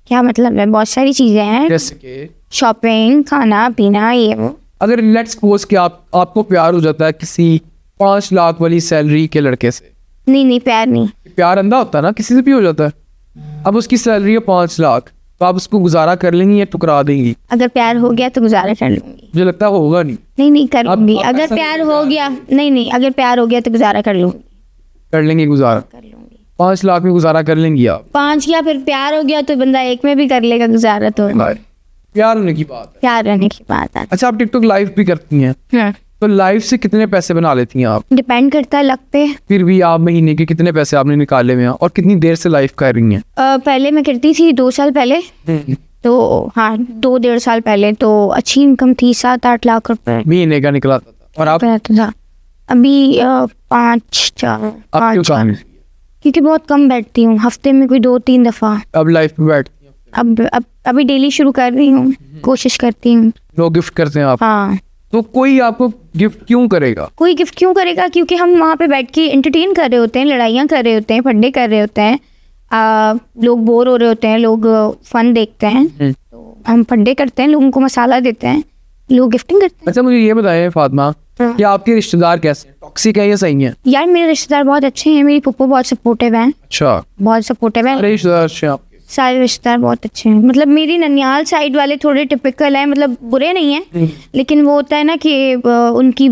क्या मतलब है, बहुत सारी चीजें हैं, जैसे कि शॉपिंग, खाना पीना, ये वो। अगर लेट्स सपोज कि आपको प्यार हो जाता है किसी 5 लाख वाली सैलरी के लड़के से? नहीं प्यार नहीं। प्यार अंधा होता है ना, किसी से भी हो जाता है। अब उसकी सैलरी है 5 लाख, तो आप उसको गुजारा कर लेंगी या टुकरा देंगी? अगर प्यार हो गया तो गुजारा कर लूंगी। मुझे लगता है होगा नहीं। नहीं कर लूंगी। अगर प्यार हो गया, नहीं अगर प्यार हो गया तो गुजारा कर लूंगी। कर लेंगे गुजारा? कर लूंगी। 5 लाख में गुजारा कर लेंगी आप? 5 या फिर प्यार हो गया तो बंदा 1 में भी कर लेगा गुजारा। तो प्यार होने की बात है। प्यार रहने की बात है। अच्छा, आप टिकटॉक लाइव भी करती हैं, तो लाइव से कितने पैसे बना लेती हैं आप? डिपेंड करता है लक पे। फिर भी आप महीने के कितने पैसे आपने निकाले हुए हैं और कितनी देर से लाइव कर रही हैं? पहले मैं करती थी 2 साल पहले, तो हाँ 2-1.5 साल पहले तो अच्छी इनकम थी, 7-8 लाख रुपए महीने का निकला था। और आप? था अभी 5-4 आप क्यों काम? क्योंकि बहुत कम बैठती हूँ, हफ्ते में कोई 2-3 दफा। अब लाइव पे बैठती हैं? अब अभी डेली शुरू कर रही हूँ, कोशिश करती हूँ। लोग गिफ्ट करते हैं आप? हाँ। तो कोई आपको गिफ्ट क्यों करेगा? कोई गिफ्ट क्यों करेगा? क्योंकि हम वहाँ पे बैठ के एंटरटेन कर रहे होते हैं, लड़ाइयाँ कर रहे होते हैं, फड्डे कर रहे होते हैं, लोग बोर हो रहे होते हैं, लोग फन देखते हैं, तो हम फड्डे करते हैं, लोगों को मसाला देते हैं, लोग गिफ्टिंग करते हैं। अच्छा, मुझे ये बताएं फातिमा कि आपके रिश्तेदार कैसे, टॉक्सिक है या सही है? यार मेरे रिश्तेदार बहुत अच्छे हैं, मेरी पप्पू बहुत सपोर्टिव है। अच्छा, बहुत सपोर्टिव है। सारे रिश्तेदार अच्छे हैं आपके? सारे रिश्तेदार बहुत अच्छे हैं। मतलब मेरी ननियाल साइड वाले थोड़े टिपिकल हैं, मतलब बुरे नहीं हैं, लेकिन वो होता है ना कि उनकी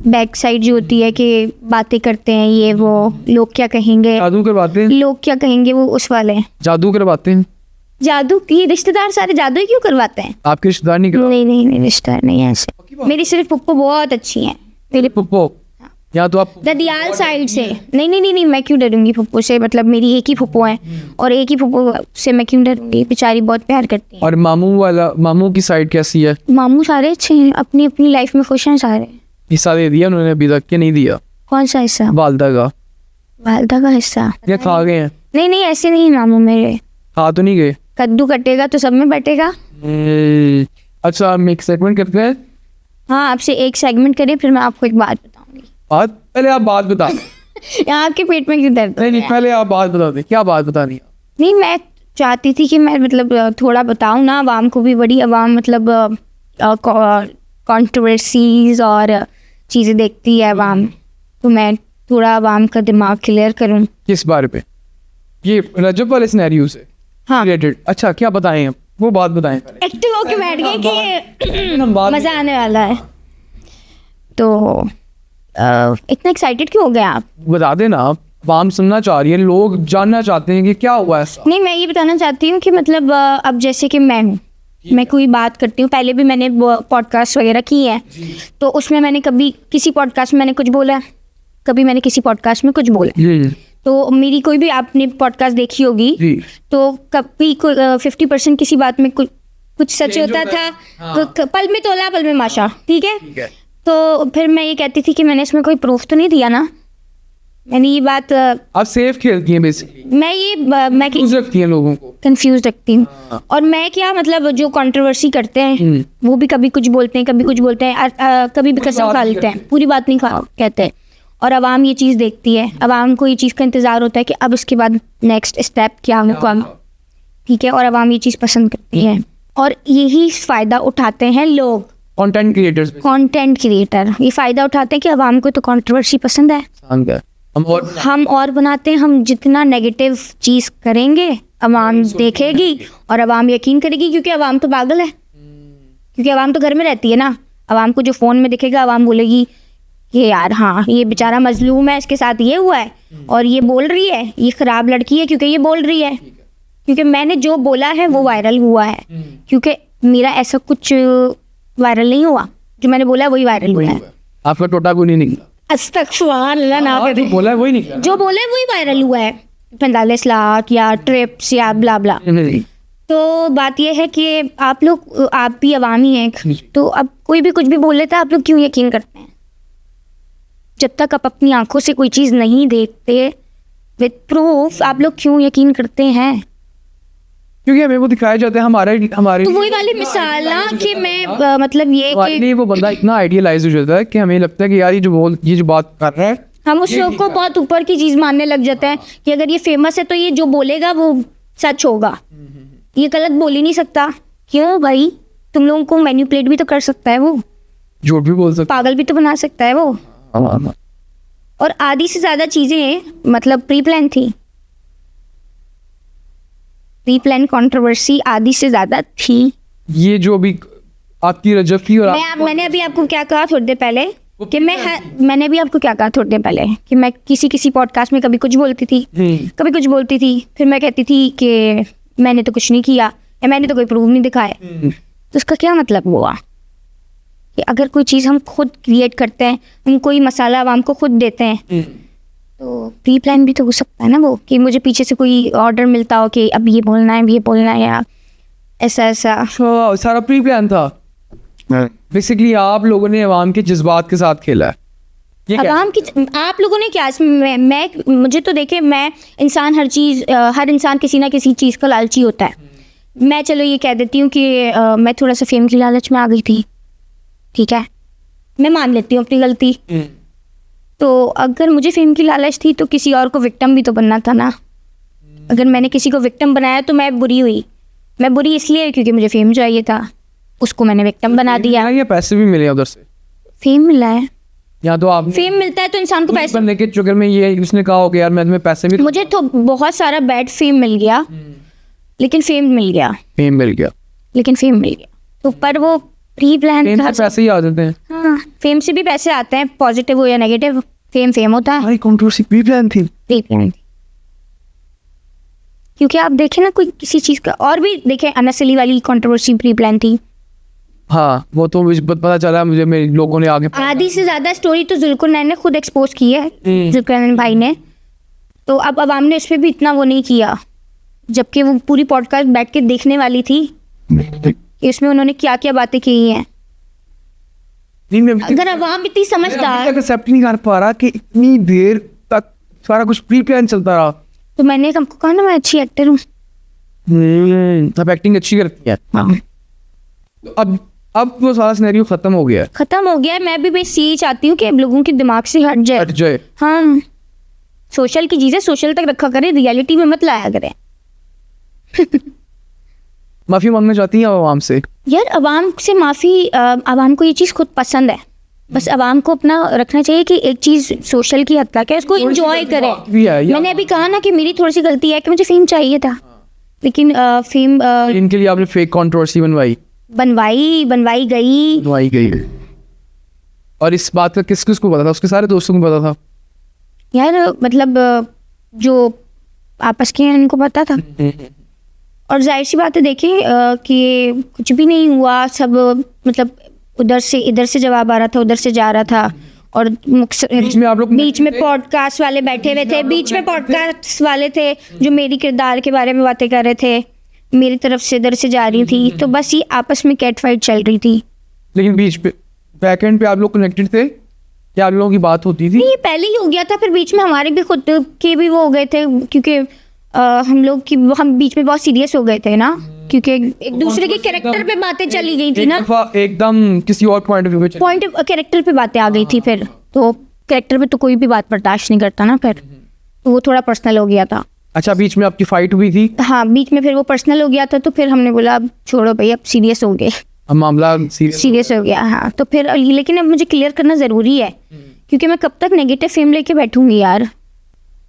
बैक साइड जो होती है कि बातें करते हैं, ये वो, लोग क्या कहेंगे, जादू करवाते हैं? लोग क्या कहेंगे, वो उस वाले हैं। जादू करवाते हैं? जादू की रिश्तेदार सारे जादू ही क्यों करवाते हैं? आपके रिश्तेदार नहीं करवाते? नहीं रिश्तेदार नहीं है ऐसे। मेरी सिर्फ पप्पू बहुत अच्छी हैं। मेरी पप्पो या तो आप ददियाल साइड से। नहीं, मैं क्यों डरूंगी पप्पू से? मतलब मेरी एक ही पप्पू है और एक ही पप्पू से मैं क्यों डरूंगी? बेचारी बहुत प्यार करती है। और मामू की साइड कैसी है? मामू सारे अच्छे हैं, अपनी अपनी लाइफ में खुश हैं सारे। हिस्सा दे दिया उन्होंने अभी तक कि नहीं दिया? कौन सा हिस्सा? वालदा का। वालदा का हिस्सा? या खा गए हैं? नहीं ऐसे नहीं मामू मेरे। खा तो नहीं गए? कद्दू कटेगा तो सब में बटेगा। अच्छा, हम एक सेगमेंट करते हैं। हाँ, आपसे एक सेगमेंट करें, फिर मैं आपको एक बात बताऊंगी। बात? पहले आप बात बता। आपके पेट में क्यों दर्द? नहीं, पहले आप बात बता दें। क्या बात बतानी है? नहीं, मैं चाहती थी कि मैं मतलब थोड़ा बताऊं ना आवाम को भी। बड़ी आवाम मतलब कंट्रोवर्सीज और चीज़ें देखती है आवाम, तो मैं थोड़ा आवाम का दिमाग क्लियर करूं। किस बारे पे? ये रजब वाले सिनेरियो से हाँ रिलेटेड? अच्छा, क्या बताएं आप? वो बात बताएं पहले। एक्टिव होके बैठ गए कि बात मज़ा आने वाला है। तो इतना एक्साइटेड क्यों हो गए आप? बता देना, आवाम सुनना चाह रही है, लोग जानना चाहते हैं कि क्या हुआ ऐसा। नहीं, मैं ये बताना चाहती हूँ कि मतलब अब जैसे कि मैं हूँ, मैं कोई बात करती हूँ, पहले भी मैंने पॉडकास्ट वगैरह की है, तो उसमें मैंने कभी किसी पॉडकास्ट में मैंने कुछ बोला, कभी मैंने किसी पॉडकास्ट में कुछ बोला। तो मेरी कोई भी आपने पॉडकास्ट देखी होगी, तो कभी 50% किसी बात में कुछ सच होता था। हाँ। पल में तोला पल में माशा, ठीक है। तो फिर मैं ये कहती थी कि मैंने इसमें कोई प्रूफ तो नहीं दिया ना, मैंने ये बात। आप सेफ खेलती हैं बेसिकली? मैं कंफ्यूज रखती हैं लोगों को? कंफ्यूज रखती हूँ। और मैं क्या मतलब जो कंट्रोवर्सी करते हैं वो भी कभी कुछ बोलते हैं, कभी कुछ बोलते हैं, कभी भी कसम खा लेते हैं, पूरी बात नहीं कहते हैं। और आवाम ये चीज़ देखती है, आवाम को ये चीज़ का इंतज़ार होता है कि अब इसके बाद नेक्स्ट स्टेप क्या होगा, ठीक है। और आवाम ये चीज़ पसंद करती है और यही फ़ायदा उठाते हैं लोग, कंटेंट क्रिएटर ये फ़ायदा उठाते हैं कि आवाम को तो कंट्रोवर्सी पसंद है, हम और बनाते हैं। हम जितना नेगेटिव चीज़ करेंगे आवाम देखेगी और आवाम यकीन करेगी, क्योंकि आवाम तो पागल है, क्योंकि आवाम तो घर में रहती है ना। आवाम को जो फ़ोन में दिखेगा आवाम बोलेगी कि यार हाँ ये बेचारा मजलूम है, इसके साथ ये हुआ है और ये बोल रही है, ये ख़राब लड़की है क्योंकि ये बोल रही है, क्योंकि मैंने जो बोला है वो वायरल हुआ है, क्योंकि मेरा ऐसा कुछ वायरल नहीं हुआ, जो मैंने बोला है वही वायरल हुआ है। आपका टोटा को नहीं निकला? अस्तगफुरुल्लाह ना करे, बोला है वही निकला, जो बोला है वही वायरल हुआ है। 45 लाख या ट्रिप्स या ब्ला ब्ला। तो बात यह है कि आप लोग, आप भी अवामी हैं, तो अब कोई भी कुछ भी बोल लेता है, आप लोग क्यों यकीन करते हैं? जब तक आप अपनी आंखों से कोई चीज़ नहीं देखते विद प्रूफ, आप लोग क्यों यकीन करते हैं? क्योंकि हमें वो दिखाया जाता है हमारे तो वही वाली मिसाल ना कि मैं मतलब ये कि वो बंदा इतना आइडियलाइज हो जाता है कि हमें लगता है कि यार ये जो बात कर रहा है, हम उस लोग को बहुत ऊपर की चीज़ मानने लग जाते हैं कि अगर ये फेमस है तो ये जो बोलेगा वो सच होगा, ये गलत बोल ही नहीं सकता। क्यों भाई? तुम लोगों को मैनिपुलेट भी तो कर सकता है वो, झूठ भी बोल सकता, पागल भी तो बना सकता है वो। और आधी से ज़्यादा चीज़ें मतलब प्री प्लान थी, प्री प्लान कंट्रोवर्सी आधी से ज़्यादा थी। ये जो अभी आपकी रजब की और मैंने अभी आपको क्या कहा थोड़ी देर पहले कि मैंने भी आपको क्या कहा थोड़ी देर पहले कि मैं किसी पॉडकास्ट में कभी कुछ बोलती थी, कभी कुछ बोलती थी, फिर मैं कहती थी कि मैंने तो कुछ नहीं किया या मैंने तो कोई प्रूफ नहीं दिखाया। तो उसका क्या मतलब हुआ कि अगर कोई चीज़ हम खुद क्रिएट करते हैं, हम कोई मसाला आवाम को खुद देते हैं, तो प्री प्लान भी तो हो सकता है ना वो, कि मुझे पीछे से कोई ऑर्डर मिलता हो कि अब ये बोलना है, ये बोलना है, या ऐसा सारा प्री प्लान था। बेसिकली आप लोगों ने अवाम के जज्बात के साथ खेला है। ये क्या? अवाम की आप लोगों ने क्या, मैं मुझे तो देखे, मैं इंसान हर इंसान किसी ना किसी चीज़ का लालची होता है। मैं चलो ये कह देती हूँ कि मैं थोड़ा सा फेम की लालच में आ गई थी, ठीक है, मैं मान लेती हूँ अपनी गलती। तो अगर मुझे फेम की लालच थी तो किसी और को विक्टिम भी तो बनना था ना। अगर मैंने किसी को विक्टिम बनाया तो मैं बुरी हुई। मैं बुरी इसलिए क्योंकि मुझे फेम चाहिए था, उसको मैंने विक्टिम बना दिया। ये पैसे भी मिले उधर से, फेम मिला है, या तो आप फेम मिलता है तो इंसान को पैसे बनने के चक्कर में ये उसने कहा हो कि यार मैं तुम्हें पैसे भी, मुझे तो बहुत सारा बैड फेम मिल गया, लेकिन फेम मिल गया, लेकिन फेम मिल गया। तो पर वो प्री प्लान था। पैसे ही आ जाते हैं। हाँ, फेम से भी पैसे आते हैं, पॉजिटिव हो या नेगेटिव, फेम होता है। भाई कंट्रोवर्सी प्री प्लान थी। प्री प्लान थी क्योंकि आप देखें ना, कोई किसी चीज़ का, और भी देखें अनस अली वाली कंट्रोवर्सी प्री प्लान थी। हाँ, वो तो मुझे पता चला, मुझे मेरे लोगों ने आगे आधी से ज़्यादा स्टोरी तो जुल्कुरनैन ने खुद एक्सपोज की है, जुल्कुरनैन भाई ने। तो अब अवाम ने इस पर भी इतना वो नहीं किया, जबकि वो पूरी पॉडकास्ट बैठ के देखने वाली थी कि इसमें उन्होंने क्या क्या बातें की हैं। अगर अवाम इतनी समझदार, एक्सेप्ट नहीं कर पा रहा कि इतनी देर तक सारा कुछ प्री प्लान चलता रहा। तो मैंने हमको कहा ना मैं अच्छी एक्टर हूँ। अब एक्टिंग अच्छी करती है। तो अब वो सारा सिनेरियो खत्म हो गया है। मैं भी बस यही चाहती हूँ कि अब लोगों के दिमाग से हट जाए। हाँ, सोशल की चीजें सोशल तक रखा करें, रियलिटी में मत लाया करें। माफी मांगना चाहती हैं आवाम से? यार अवाम से माफी, अवाम को ये चीज़ खुद पसंद है, बस अवाम को अपना रखना चाहिए कि एक चीज़ सोशल की हद तक है, उसको एंजॉय करें। मैंने अभी कहा ना कि मेरी थोड़ी सी गलती है कि मुझे फेम चाहिए था, लेकिन फेम इनके लिए आपने फेक कंट्रोवर्सी बनवाई गई। और इस बात का किस को पता था? उसके सारे दोस्तों को पता था यार, मतलब जो आपस के हैं उनको पता था। और जाहिर सी बात है, देखिए कि कुछ भी नहीं हुआ, सब मतलब इधर से जवाब आ रहा था, उधर से जा रहा था, और बीच में पॉडकास्ट वाले बैठे हुए थे, बीच में पॉडकास्ट वाले थे जो मेरी किरदार के बारे में बातें कर रहे थे, मेरी तरफ से इधर से जा रही थी। तो बस ये आपस में कैट फाइट चल रही थी। लेकिन बीच पे बैक एंड पे आप लोग कनेक्टेड थे क्या? आप लोगों की बात होती थी? नहीं, ये पहले ही हो गया था, फिर बीच में हमारे भी खुद के भी वो हो गए थे, क्योंकि हम बीच में बहुत सीरियस हो गए थे ना, क्योंकि एक दूसरे के कैरेक्टर पे बातें चली गई थी ना, एकदम किसी और पॉइंट ऑफ कैरेक्टर पे बातें आ गई थी। फिर तो कैरेक्टर पे तो कोई भी बात बर्दाश्त नहीं करता ना, फिर तो वो थोड़ा पर्सनल हो गया था। अच्छा, बीच में आपकी फाइट हुई थी? हाँ, बीच में फिर वो पर्सनल हो गया था, तो फिर हमने बोला अब छोड़ो भाई, अब सीरियस हो गए, अब मामला सीरियस हो गया। हाँ, तो फिर लेकिन अब मुझे क्लियर करना ज़रूरी है, क्योंकि मैं कब तक नेगेटिव फेम लेके बैठूंगी यार।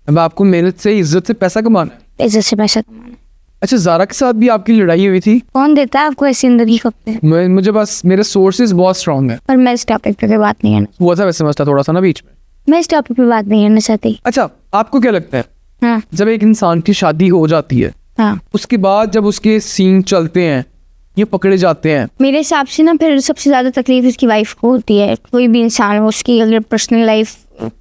अब आपको मेहनत से, इज्जत से पैसा कमाना है। इज्जत से पैसा कमाना। अच्छा, ज़ारा के साथ भी आपकी लड़ाई हुई थी? कौन देता है आपको ऐसी जिंदगी कपते? मुझे बस मेरे सोर्सेज बहुत स्ट्रॉन्ग है, पर मैं इस टॉपिक पे बात नहीं करना। हुआ था वैसे मसला थोड़ा सा ना बीच में, मैं इस टॉपिक पे बात नहीं करना चाहती। अच्छा, आपको क्या लगता है, हाँ, जब एक इंसान की शादी हो जाती है, हाँ, उसके बाद जब उसके सीन चलते हैं, ये पकड़े जाते हैं, मेरे हिसाब से ना फिर सबसे ज़्यादा तकलीफ उसकी वाइफ को होती है। कोई भी इंसान हो, उसकी अगर पर्सनल लाइफ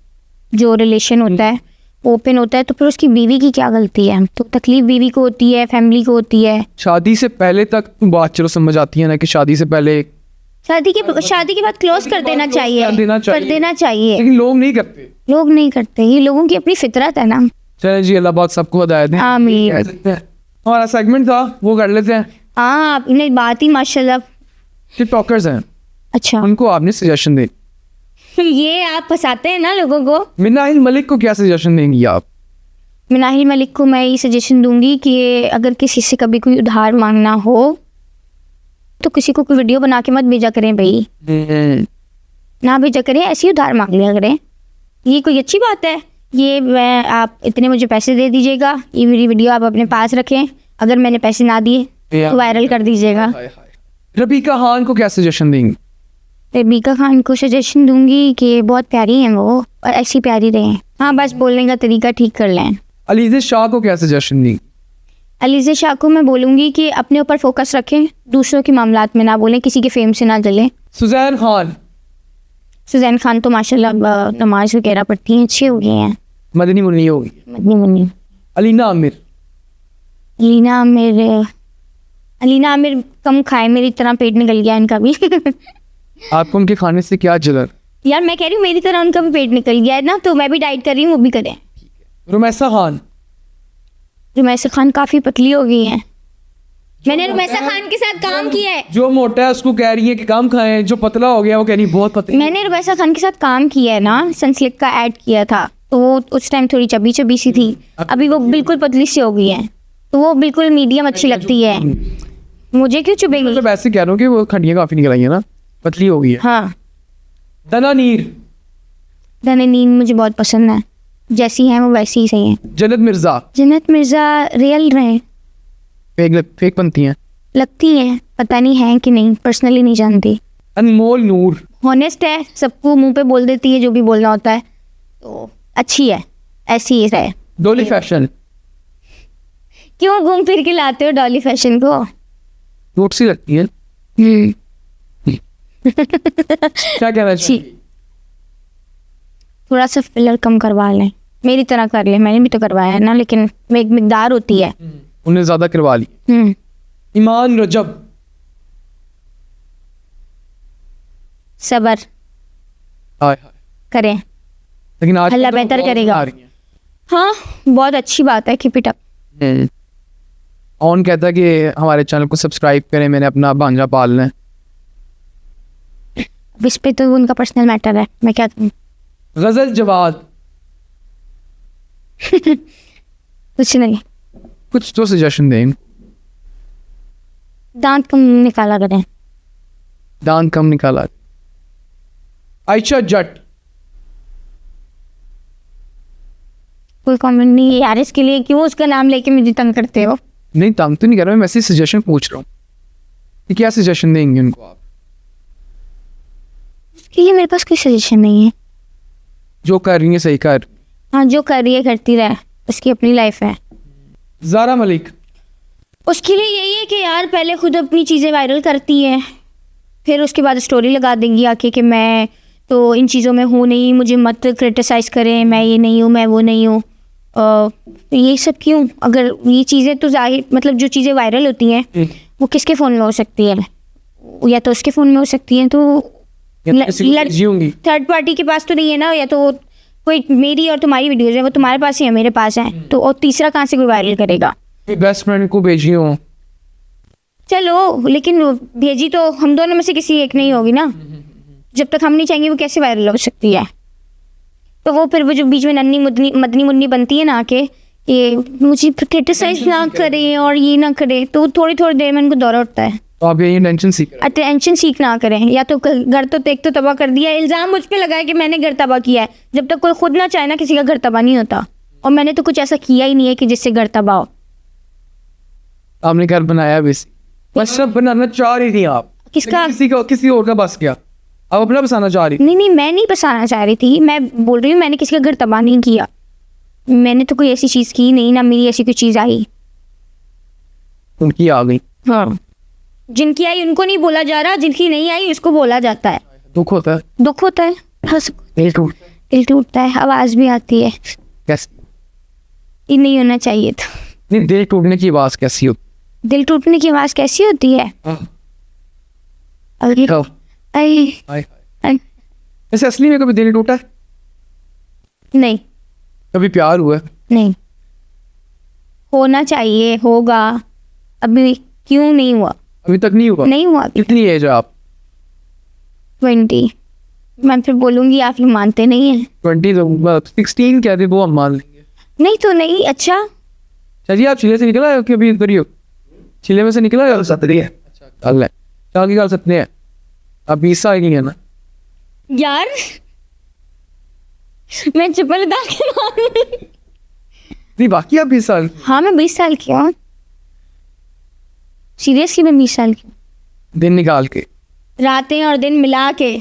जो रिलेशन होता है ओपन होता है, तो फिर उसकी बीवी की क्या गलती है? तो तकलीफ बीवी को होती है, फैमिली को होती है। शादी से पहले तक बात चलो समझ आती है ना, कि शादी से पहले, शादी के बाद क्लोज कर देना चाहिए, लेकिन लोग नहीं करते। ये लोगों की अपनी फितरत है ना। चलें जी, अल्लाह पाक सबको हिदायत दे। आमीन। हमारा सेगमेंट था वो कर लेते हैं। हाँ, आपने बात ही माशाल्लाह। टिकटॉकर्स हैं, अच्छा, उनको आपने सजेशन दे। ये आप फंसाते हैं ना लोगों को। मिनाहिल मलिक को क्या सजेशन देंगी आप? मिनाहिल मलिक को मैं ये सजेशन दूंगी कि अगर किसी से कभी कोई उधार मांगना हो तो किसी को कोई वीडियो बना के मत भेजा करें भाई, ना भेजा करें, ऐसे ही उधार मांग लिया करें। ये कोई अच्छी बात है? ये आप इतने मुझे पैसे दे दीजिएगा, ये मेरी वीडियो आप अपने पास रखें, अगर मैंने पैसे ना दिए तो वायरल कर दीजिएगा। रबीका खान को क्या सजेशन देंगी? तो बीका खान को सजेशन दूंगी कि बहुत प्यारी हैं वो और ऐसी प्यारी रहें। हाँ, बस बोलने का तरीका ठीक कर लें। अलीज़ा शाह को क्या सजेशन दी? अलीज़ा शाह को मैं बोलूँगी कि अपने ऊपर फोकस रखें, दूसरों के मामलात में ना बोलें, किसी के फेम से ना जलें। सुजैन खान। सुजैन खान तो माशाल्लाह नमाज वगैरह पढ़ती हैं, अच्छी हो गई हैं, मदनी मुन्नी होगी। मदनी मुन्नी। अलीना आमिर। अलीना आमिर कम खाए, मेरी तरह पेट निकल गया इनका भी। आपको उनके खाने से क्या जलन? यार मैं कह रही हूँ मेरी तरह उनका भी पेट निकल गया है ना, तो मैं भी डाइट कर रही हूँ, वो भी करें। रुमैसा खान। रुमैसा खान काफ़ी पतली हो गई हैं। मैंने रुमैसा खान के साथ काम किया है। जो मोटा है उसको कह रही है कि कम खाएं, जो पतला हो गया वो कह रही है बहुत पतली। मैंने रुमैसा खान के साथ काम किया है ना, सनसिल्क का ऐड किया था, तो वो उस टाइम थोड़ी चबी चबी सी थी, अभी वो बिल्कुल पतली सी हो गई है, तो वो बिल्कुल मीडियम अच्छी लगती है। मुझे क्यों चुभेंगी? तो वैसे कह रहा हूँ कि वो खंडियाँ काफ़ी निकल आई है ना, पतली हो गई है। हाँ, दनानीर। दनानीर मुझे बहुत पसंद है, जैसी हैं वो वैसी ही सही है। जन्नत मिर्जा। जन्नत मिर्जा रियल रहे, फेक बनती हैं। लगती हैं, पता नहीं है कि नहीं, पर्सनली नहीं जानती। अनमोल नूर। हॉनेस्ट है, सबको मुंह पे बोल देती है जो भी बोलना होता है, तो अच्छी है, ऐसी ही रहे। डॉली फैशन। क्यों घूम फिर के लाते हो डॉली फैशन को? क्यूट सी लगती है। क्या कहना चाहिए? थोड़ा सा फिलर कम करवा लें, मेरी तरह कर ले, मैंने भी तो करवाया है ना, लेकिन एक मिकदार होती है। उन्हें ज्यादा करवा ली। ईमान रजब। सबर हाय हाय। करें, लेकिन आज अल्लाह बेहतर करेगा। हाँ, बहुत अच्छी बात है, कीप इट अप। ऑन कहता है कि हमारे चैनल को सब्सक्राइब करें, मैंने अपना भांजा पालना है। इस पे तो उनका पर्सनल मैटर है, मैं क्या करूं? गजल जवाद। कुछ नहीं, कुछ तो सजेशन दें। दांत कम निकाला करें। दांत कम निकाला। आयशा जट। कोई कमेंट नहीं है यार, इसके लिए क्यों उसका नाम लेके मुझे तंग करते हो? नहीं, तंग तो नहीं कर रहा, मैं वैसे सजेशन पूछ रहा हूँ कि क्या सजेशन देंगे उनको आप? ये मेरे पास कोई सजेशन नहीं है। जो कर रही है सही कर। हाँ, जो कर रही है करती रहे, उसकी अपनी लाइफ है। ज़ारा मलिक। उसके लिए यही है कि यार पहले खुद अपनी चीज़ें वायरल करती है, फिर उसके बाद स्टोरी लगा देंगी आके कि मैं तो इन चीज़ों में हूँ नहीं, मुझे मत क्रिटिसाइज़ करें, मैं ये नहीं हूँ, मैं वो नहीं हूँ। ये सब क्यों? अगर ये चीज़ें तो जाहिर मतलब जो चीज़ें वायरल होती हैं वो किसके फ़ोन में हो सकती है? या तो उसके फ़ोन में हो सकती हैं, तो थर्ड पार्टी के पास तो नहीं है ना, या तो कोई मेरी और तुम्हारी वीडियोज़ है वो तुम्हारे पास ही है, मेरे पास है, तो और तीसरा कहाँ से कोई वायरल करेगा? बेस्ट फ्रेंड को भेजी हो। चलो, लेकिन भेजी तो हम दोनों में से किसी एक नहीं होगी ना, जब तक हम नहीं चाहेंगे वो कैसे वायरल हो सकती है? तो वो फिर वो जो बीच में नन्नी मदनी मुन्नी बनती है ना कि मुझे क्रिटिसाइज ना करे और ये ना करे, तो थोड़ी थोड़ी देर में उनको दौरा उठता है। तो आप ये अटेंशन सीख ना करें, या तो घर तो एक तो तबाह कर दिया, इल्ज़ाम मुझ पे लगाया कि मैंने घर तबाह किया है, जब तक कोई खुद ना चाहे ना किसी का घर तबाह नहीं होता, और मैंने तो कुछ ऐसा किया ही नहीं है कि जिससे घर तबाह हो। आपने घर बनाया भी, बस सब बनाना चाह रही थी आप। किसका? किसी और का बस क्या? आप अपना बसाना चाह रही? नहीं, मैं नहीं बसाना चाह रही थी, मैं बोल रही हूँ मैंने किसी का घर तबाह नहीं किया, मैंने तो कोई ऐसी चीज़ की नहीं, ना मेरी ऐसी कोई चीज़ आई। उनकी आ गई। हाँ, जिनकी आई उनको नहीं बोला जा रहा, जिनकी नहीं आई उसको बोला जाता है। दुख होता है। दुख होता है, दिल टूटता है, आवाज़ भी आती है। कैसे? ये नहीं होना चाहिए था। नहीं, दिल टूटने की आवाज़ कैसी होती? दिल टूटने की आवाज़ कैसी होती है? वैसे असली में कभी दिल टूटा है? नहीं। कभी प्यार हुआ है? नहीं। होना चाहिए, होगा, अभी क्यों नहीं हुआ? अभी तक नहीं हुआ? नहीं हुआ। कितनी एज है आप? 20। मैं फिर बोलूँगी आप लोग मानते नहीं हैं। 20 तो 16 कहते वो हम मान लेंगे। नहीं तो नहीं। अच्छा चलिए, आप चिले से निकला है कि अभी इधर ही हो? चिले में से निकला है? सतरी है। अच्छा, कल है क्या की सकते हैं? आप 20 साल की है ना यार? मैं चप्पल उतार के नहीं, बाकी आप 20 साल? हाँ, मैं 20 साल की हूँ। सीरियसली मैं 20 साल की हूँ। दिन निकाल के रातें और दिन मिला के।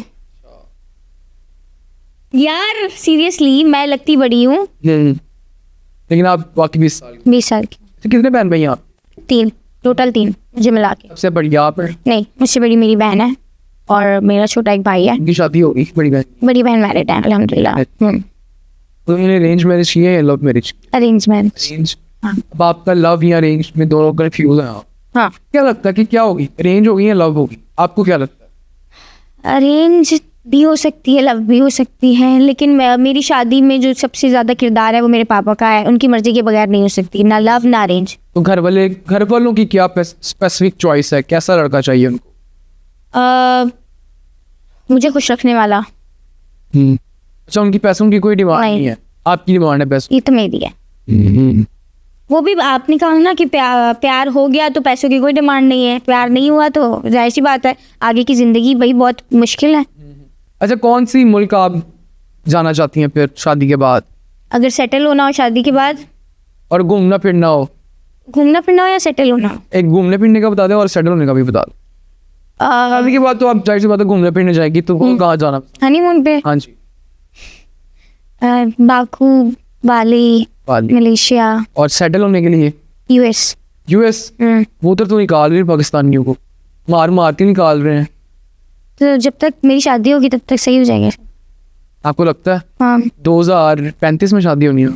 यार सीरियसली मैं लगती बड़ी हूँ। लेकिन आप बाकी 20 साल 20 साल की। तो कितने बहन भाई हैं आप? 3, टोटल 3 मुझे मिला के। सबसे बढ़िया आप हैं? नहीं, मुझसे बड़ी मेरी बहन है और मेरा छोटा एक भाई है। उनकी शादी होगी बड़ी बहन? बड़ी बहन मैरिड है अल्हम्दुलिल्लाह। तो इन्हें अरेंज मैरिज किए या love marriage? Arrange marriage. Arrange. हाँ। अब आपका लव या अरेंज में दोनों कंफ्यूज हैं आप। हाँ। क्या लगता है कि क्या होगी, अरेंज होगी या लव होगी? आपको क्या लगता है? अरेंज भी हो सकती है, लव भी हो सकती है, लेकिन मेरी शादी में जो सबसे ज़्यादा किरदार है वो मेरे पापा का है। उनकी मर्जी के बगैर नहीं हो सकती, ना लव ना अरेंज। तो घर वालों की क्या स्पेसिफिक चॉइस है, कैसा लड़का चाहिए उनको? मुझे खुश रखने वाला। अच्छा, उनकी पैसों की कोई डिमांड नहीं है, आपकी डिमांड है पैसों? ये तो मेरी है। वो भी आपने कहा ना कि प्यार हो गया तो पैसों की कोई डिमांड नहीं है, प्यार नहीं हुआ तो जाहिर सी बात है आगे की ज़िंदगी भाई बहुत मुश्किल है। अच्छा, कौन सी मुल्क आप जाना चाहती हैं फिर शादी के बाद? अगर सेटल होना हो शादी के बाद और घूमना फिरना हो? घूमना फिरना हो या सेटल होना हो? एक घूमने फिरने का बता दे और सेटल होने का भी बता दो। शादी के बाद तो आप जाहिर सी बात है घूमने फिरने जाएगी, तो कहाँ जाना? हनीमून पे। हाँ जी। बाकू, बाली, मलेशिया। और सेटल होने के लिए? यूएस। वो उधर तो निकाल रहे पाकिस्तानियों को, मार के निकाल रहे हैं। तो जब तक मेरी शादी होगी तब तक सही हो जाएगा। आपको लगता है? हाँ। 2035 में शादी होनी है?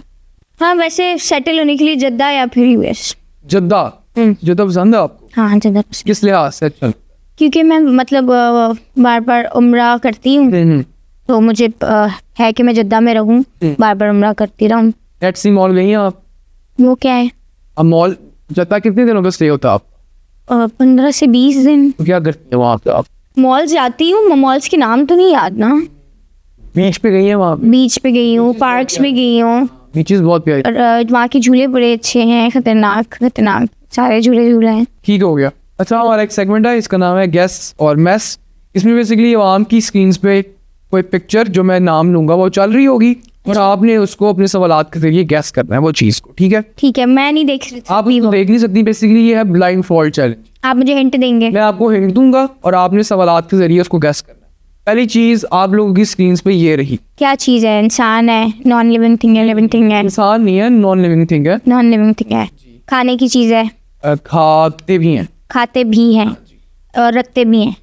हाँ, वैसे सेटल होने के लिए जद्दा या फिर यूएस। जद्दा? जद्दा पसंद है आपको? हाँ, जद्दा पसंद। किस लिहाज से? चल, क्योंकि मैं मतलब बार बार उम्रा करती हूँ, तो मुझे है कि मैं जद्दा में रहूँ, बार बार उम्रा करती रहूँ। रेड सी मॉल गई हैं आप? वो क्या है? अब मॉल जद्दा कितने दिनों का स्टे होता है आप? 15 से 20 दिन। तो क्या करते हैं वहाँ पे आप? मॉल जाती हूँ, मॉल्स के नाम तो नहीं याद ना। बीच पे गई हैं वहाँ पे? बीच पे गई हूँ, पार्क्स में गई हूँ। बीचेस बहुत प्यारे। और वहाँ के झूले बड़े अच्छे हैं, खतरनाक सारे झूले हैं। ठीक हो गया। अच्छा, हमारा एक सेगमेंट है, इसका नाम है गेस और मैस। इसमें बेसिकली आवाम की स्क्रीन पे कोई पिक्चर जो मैं नाम लूंगा वो चल रही होगी और आपने उसको अपने सवालात के जरिए गैस करना है वो चीज़ को। ठीक है? ठीक है, मैं नहीं देख सकती। आप उसको देख नहीं सकती। बेसिकली ये है ब्लाइंड फॉल्ट चैलेंज। आप मुझे हिंट देंगे? मैं आपको हिंट दूंगा और आपने सवालात के जरिए उसको गैस करना है। पहली चीज़ आप लोगों की स्क्रीन पे ये रही। क्या चीज़ है? इंसान है? नॉन लिविंग थिंग है? लिविंग थिंग है? इंसान नहीं है, नॉन लिविंग थिंग है। नॉन लिविंग थिंग है। खाने की चीज़ है? खाते भी हैं। खाते भी हैं और रखते भी हैं,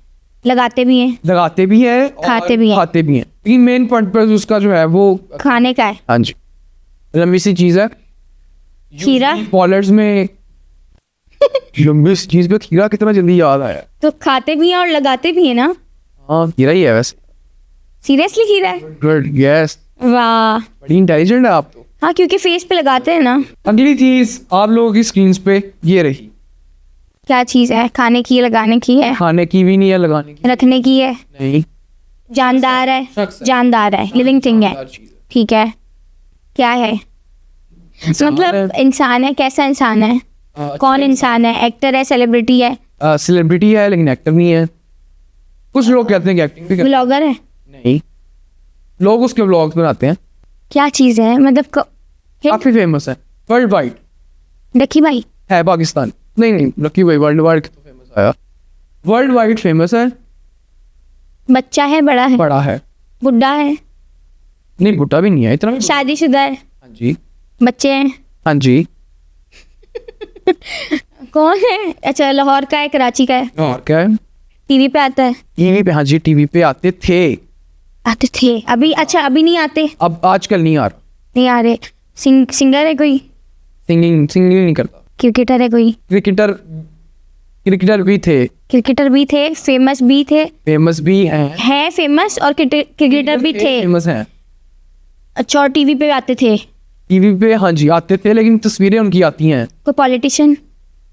लगाते भी हैं। लगाते भी हैं, खाते भी हैं। खाते भी हैं। लेकिन मेन पर्पस उसका जो है वो खाने का है। हाँ जी, लंबी सी चीज़ है। खीरा? पॉलर्स में लंबी सी चीज़ पे खीरा कितना जल्दी याद आया। तो खाते भी हैं और लगाते भी हैं ना? हाँ, खीरा ही है वैसे। सीरियसली खीरा है? Good, yes. वाह, बड़ी इंटेलिजेंट है आप तो। हाँ, क्योंकि फेस पे लगाते हैं ना। अगली चीज़ आप लोगों की स्क्रीन पे ये रही। क्या चीज़ है? खाने की है, लगाने की है? खाने की भी नहीं है, लगाने की रखने की है? नहीं। जानदार है? शख्स है। जानदार है, लिविंग थिंग है। ठीक है, क्या है? मतलब इंसान है? कैसा इंसान है? कौन इंसान है? एक्टर है? सेलिब्रिटी है? सेलिब्रिटी है लेकिन एक्टर नहीं है। कुछ लोग कहते हैं कि एक्टिंग भी करते व्लॉगर है? हैं। नहीं, लोग उसके व्लॉग्स बनाते हैं। क्या चीज़ है? मतलब काफी फेमस है वर्ल्ड वाइड। डकी भाई? है पाकिस्तान? नहीं, लकी भाई वर्ल्ड वाइड तो फेमस आया। वर्ल्ड वाइड फेमस है। बच्चा है? बड़ा है? बड़ा है। बुढ़ा है? नहीं, बुढ़ा भी नहीं है इतना। शादीशुदा है? हाँ जी। बच्चे हैं? हाँ जी। कौन है? अच्छा, लाहौर का है? कराची का है? और क्या है? टीवी पे आता है? टीवी पे? हाँ जी, टीवी पे आते थे। आते थे अभी? अच्छा, अभी नहीं आते? अब आजकल नहीं आ रहा। नहीं आ रहे। सिंगर है कोई? सिंगिंग नहीं करता। क्रिकेटर है कोई? क्रिकेटर भी थे। क्रिकेटर भी थे, फेमस भी थे। फेमस भी हैं। है फेमस और क्रिकेटर भी थे। फेमस हैं। अच्छा, और टीवी पे आते थे? टीवी पे हाँ जी आते थे, लेकिन तस्वीरें उनकी आती हैं। कोई पॉलिटिशियन?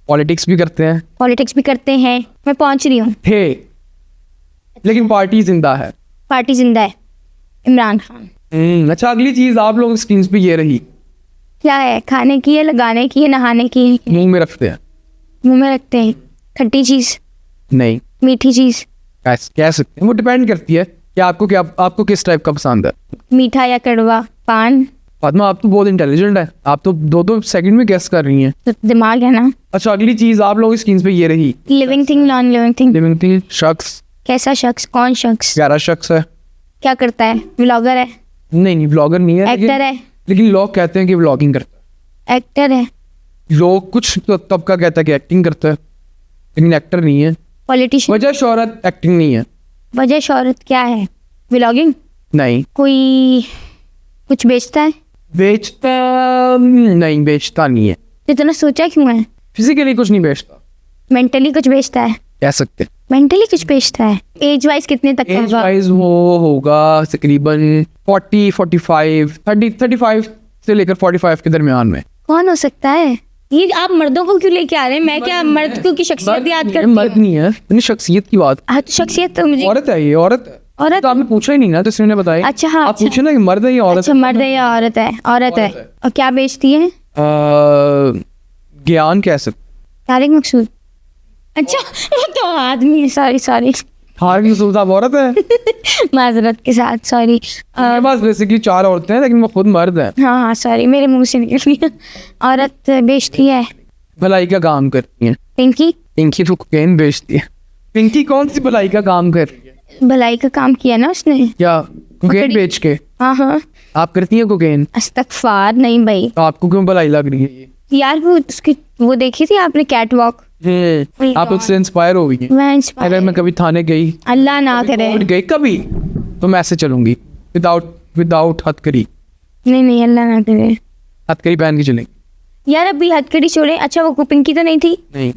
पॉलिटिक्स भी करते हैं। पॉलिटिक्स भी करते हैं। मैं पहुंच रही हूँ। थे, लेकिन पार्टी जिंदा है। पार्टी जिंदा है? इमरान खान। अच्छा, अगली चीज आप लोग स्क्रीन पे ये रही। क्या है? खाने की है? लगाने की है? नहाने की है? मुंह में रखते हैं। मुंह में रखते हैं? खट्टी चीज? नहीं। मीठी चीज? कह सकते हैं, वो डिपेंड करती है कि आपको किस टाइप का पसंद है। मीठा या कड़वा? पान? फातिमा, आप तो बहुत इंटेलिजेंट है, आप तो 2-2 सेकंड में गेस कर रही हैं। तो दिमाग है ना। अच्छा, अगली चीज आप लोग स्क्रीन पे ये रही। Living thing? Non living thing? Living thing, शख्स। कैसा शख्स? कौन शख्स? प्यारा शख्स है। क्या करता है? व्लॉगर है? नहीं ब्लॉगर नहीं है, एक्टर है? लेकिन लोग कहते हैं कि व्लॉगिंग करता एक्टर है? है। लोग कुछ तो तबका कहता है कि एक्टिंग करता है, लेकिन एक्टर नहीं है। पॉलिटिशियन? वजह शोहरत एक्टिंग नहीं है। वजह शोहरत क्या है? व्लॉगिंग? नहीं। कोई कुछ बेचता है? बेचता नहीं, बेचता नहीं है। इतना सोचा क्यों है? फिजिकली कुछ नहीं बेचता, मेंटली कुछ बेचता है? कह सकते। मेंटली कुछ बेचता है? एज वाइज कितने तक का एज होगा? वाइज वो होगा तकरीबन 40, 45, 35 से लेकर 45 के दरमियान में। कौन हो सकता है ये? आप मर्दों को क्यों लेके आ रहे हैं? मैं क्या मर्द को की शख्सियत याद करती मर्द हूँ? नहीं है, यानी शख्सियत की बात। हाँ तो शख्सियत तो मुझे औरत है, ये औरत है। औरत? तो आपने पूछा ही नहीं ना, तो इसने बताया। अच्छा हाँ, आप अच्छा। पूछे ना कि मर्द है या औरत अच्छा मर्द है या औरत है? औरत है। औरत है। और क्या बेचती है? ज्ञान कह सकते। तारिक मकसूद? अच्छा वो तो आदमी है, सॉरी हार की सूरत आप औरत है। माजरत के साथ सॉरी। मेरे पास बेसिकली 4 औरतें हैं, लेकिन वो खुद मर्द है। हाँ सॉरी, मेरे मुंह से निकल गया। औरत बेचती है? भलाई का काम करती है। पिंकी? पिंकी तो कोकेन बेचती है। पिंकी कौन सी भलाई का काम कर रही है? भलाई का काम किया ना उसने। क्या कोकेन बेच के? हाँ आप करती हैं कोकेन? अस्तगफार नहीं भाई। तो आपको क्यों भलाई लग रही है ये? यार वो उसकी वो देखी थी आपने कैट वॉक? आप उससे इंस्पायर हो गई हैं? मैं inspire- अगर मैं कभी थाने गई, अल्लाह ना करे। गई कभी, तो मैं ऐसे चलूंगी विदाउट हथकड़ी। नहीं अल्लाह ना करे। हथकड़ी पहन के चलेंगे। यार अभी हथकड़ी छोड़े। अच्छा वो पिंकी तो नहीं थी? नहीं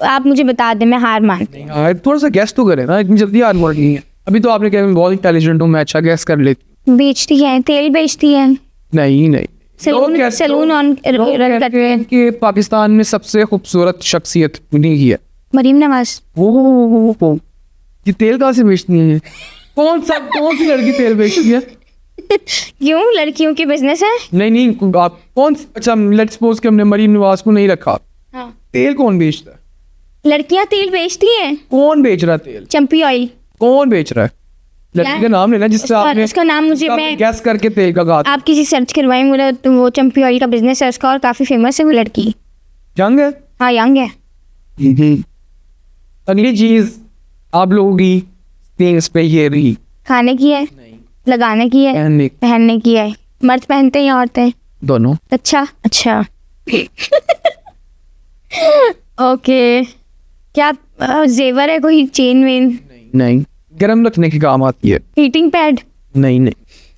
आप मुझे बता दें, मैं हार मानती हूँ। यार थोड़ा सा गैस तो करें ना, इतनी जल्दी हार मान रही है। अभी तो आपने कहा मैं बहुत इंटेलिजेंट हूँ, मैं अच्छा गैस कर लेती। बेचती है? तेल बेचती है? नहीं सैलून ऑन रन करते हैं। कि पाकिस्तान में सबसे खूबसूरत शख्सियत उन्हीं की है। मरीम नवाज? वो ये तेल कहाँ से बेचती है? कौन सी लड़की तेल बेचती है? क्यों, लड़कियों की बिजनेस है? नहीं आप कौन? अच्छा लेट्स सपोज कि हमने मरीम नवाज को नहीं रखा, हाँ। तेल कौन बेचता है? लड़कियां तेल बेचती हैं? कौन बेच रहा है तेल? चंपी ऑयल? कौन बेच रहा है? लड़की का नाम लेना जिससे आपने उसका नाम मुझे मैं गैस करके तेल का कहा। आप किसी सर्च करवाएं मुझे, तो वो चंपी ऑयल का बिजनेस है उसका, और काफी फेमस है वो लड़की। जंग है। हाँ यंग है। अगली चीज आप लोगों की थिंग्स पे ये रही, खाने की है? नहीं लगाने की है? पहनने की है? मर्द पहनते हैं या औरतें? दोनों। अच्छा ओके। क्या जेवर है? कोई चेन वेन? नहीं गरम रखने के काम आती है। Heating pad? नहीं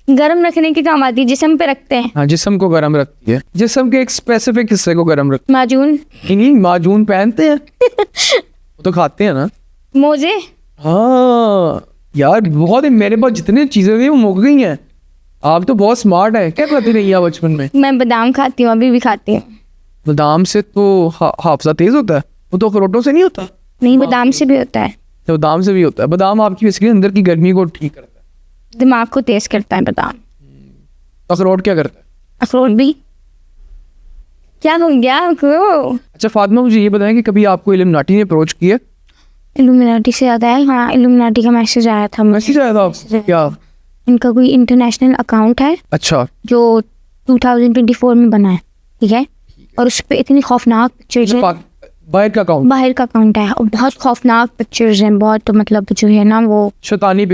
गरम रखने के काम आती है, जिस्म पे रखते हैं? हाँ जिस्म को गरम रखती है, जिस्म के एक स्पेसिफिक हिस्से को गरम रखती माजून? है। नहीं माजून पहनते हैं। वो तो खाते हैं ना। मोजे? हाँ यार बहुत ही, मेरे पास जितनी चीजें थी वो मुक गई हैं। आप तो बहुत स्मार्ट है। क्या खाती रही है बचपन में? मैं बादाम खाती हूँ, अभी भी खाती हूँ। बादाम से तो हाफजा तेज होता है, वो तो अखरोटों से नहीं होता। नहीं बादाम से भी होता है। तो बादाम से भी होता है। बादाम आपकी बेसिकली अंदर की गर्मी को ठीक करता है, दिमाग को तेज करता है बादाम। अखरोट क्या करता है? अखरोट भी। क्या हो गया आपको? अच्छा फातिमा मुझे ये बताएं कि कभी आपको इल्यूमिनाटी ने अप्रोच किया? इल्यूमिनाटी से याद आया, हाँ इल्यूमिनाटी का मैसेज आया था मुझे। मैसेज आया था आपको? क्या? इनका कोई इंटरनेशनल अकाउंट है अच्छा जो 2024 में बना है, ठीक है, और उस पर इतनी खौफनाक पिक्चर्स हैं। बाहर का अकाउंट? बाहर का अकाउंट है और बहुत खौफनाक पिक्चर्स हैं, बहुत मतलब जो है ना वो शैतानी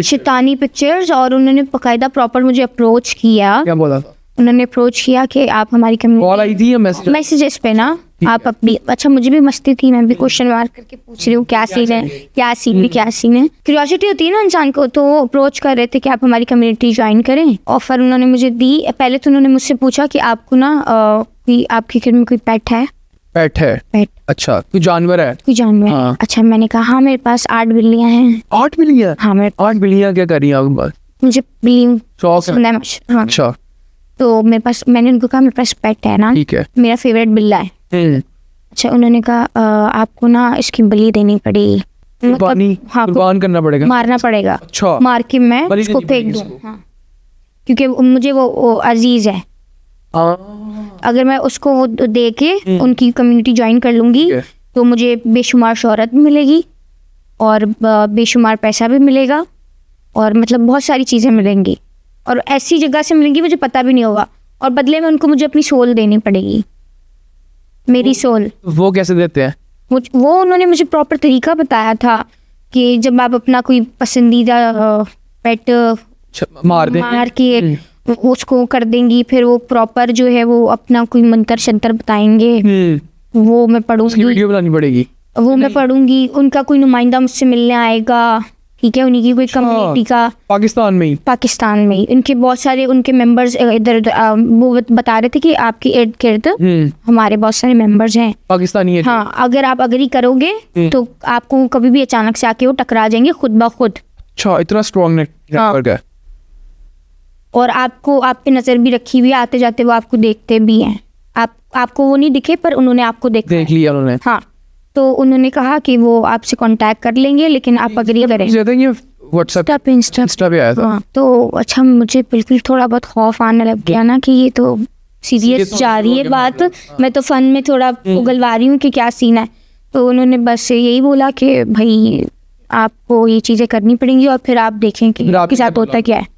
पिक्चर्स। और उन्होंने बाकायदा प्रॉपर मुझे अप्रोच किया। क्या बोला था? उन्होंने अप्रोच किया कि आप हमारी कॉल आई थी या मैसेज? मैसेजेस पे ना आप अपनी। अच्छा मुझे भी मस्ती थी, मैं भी क्वेश्चन मार्क करके पूछ रही हूँ क्या सीन है, क्या सीन है। क्यूरियोसिटी होती है ना इंसान को, तो वो अप्रोच कर रहे थे कि आप हमारी कम्युनिटी ज्वाइन करें। ऑफर उन्होंने मुझे दी। पहले तो उन्होंने मुझसे पूछा कि आपको ना आपके घर में कोई पेट है? पेट है? पेट? अच्छा कोई जानवर है? कोई जानवर? हाँ। अच्छा मैंने कहा हाँ मेरे पास 8 बिल्लियाँ हैं। 8 बिल्लियाँ? हाँ मेरे 8 बिल्लियाँ क्या कर रही हैं आपके पास? मुझे बिल्ली शौक है? हाँ। अच्छा तो मेरे पास, मैंने उनको कहा मेरे पास पेट है ना, ठीक है, मेरा फेवरेट बिल्ला है। अच्छा उन्होंने कहा आपको ना इसकी बलि देनी पड़ेगी, हाँ कुर्बान करना पड़ेगा, मारना पड़ेगा। अच्छा मार के मैं उसको फेंक दूँ, हाँ, क्योंकि मुझे वो अजीज है। अगर मैं उसको वो दे के उनकी कम्युनिटी ज्वाइन कर लूँगी तो मुझे बेशुमार शोहरत भी मिलेगी और बेशुमार पैसा भी मिलेगा और मतलब बहुत सारी चीज़ें मिलेंगी और ऐसी जगह से मिलेंगी मुझे पता भी नहीं होगा। और बदले में उनको मुझे अपनी सोल देनी पड़ेगी, मेरी सोल। वो कैसे देते हैं? वो उन्होंने मुझे प्रॉपर तरीका बताया था कि जब आप अपना कोई पसंदीदा पेट मार दे मार के उसको कर देंगी, फिर वो प्रॉपर जो है वो अपना कोई मंत्र शंतर बताएंगे, वो मैं उसकी पढ़ूंगी, वीडियो बनानी पड़ेगी। वो मैं पढ़ूंगी। उनका कोई नुमाइंदा मुझसे मिलने आएगा, ठीक है, उन्हीं की कोई कम्युनिटी का, पाकिस्तान में ही। पाकिस्तान में ही। उनके बहुत सारे उनके मेंबर्स इधर वो बता रहे थे कि आपके इर्द गिर्द हमारे बहुत सारे मेंबर्स हैं पाकिस्तानी है। हाँ, अगर आप अग्री करोगे तो आपको कभी भी अचानक से आके वो टकरा जाएंगे खुद ब खुद। अच्छा, इतना स्ट्रॉन्ग नेटवर्क है। और आपको आप पे नजर भी रखी हुई है, आते जाते वो आपको देखते भी हैं। आपको वो नहीं दिखे पर उन्होंने आपको देख देखा लिया उन्होंने। हाँ, तो उन्होंने कहा कि वो आपसे कांटेक्ट कर लेंगे, लेकिन आप अग्री करें। व्हाट्सएप इंस्टा पे आया था। हाँ, तो अच्छा, मुझे बिल्कुल थोड़ा बहुत खौफ आने लग गया ना कि ये तो सीरियस जा रही है बात। मैं तो फन में थोड़ा उगलवा रही हूँ कि क्या सीन है। तो उन्होंने बस यही बोला कि भाई आपको ये चीज़ें करनी पड़ेंगी और फिर आप देखें कि आपके साथ होता क्या है।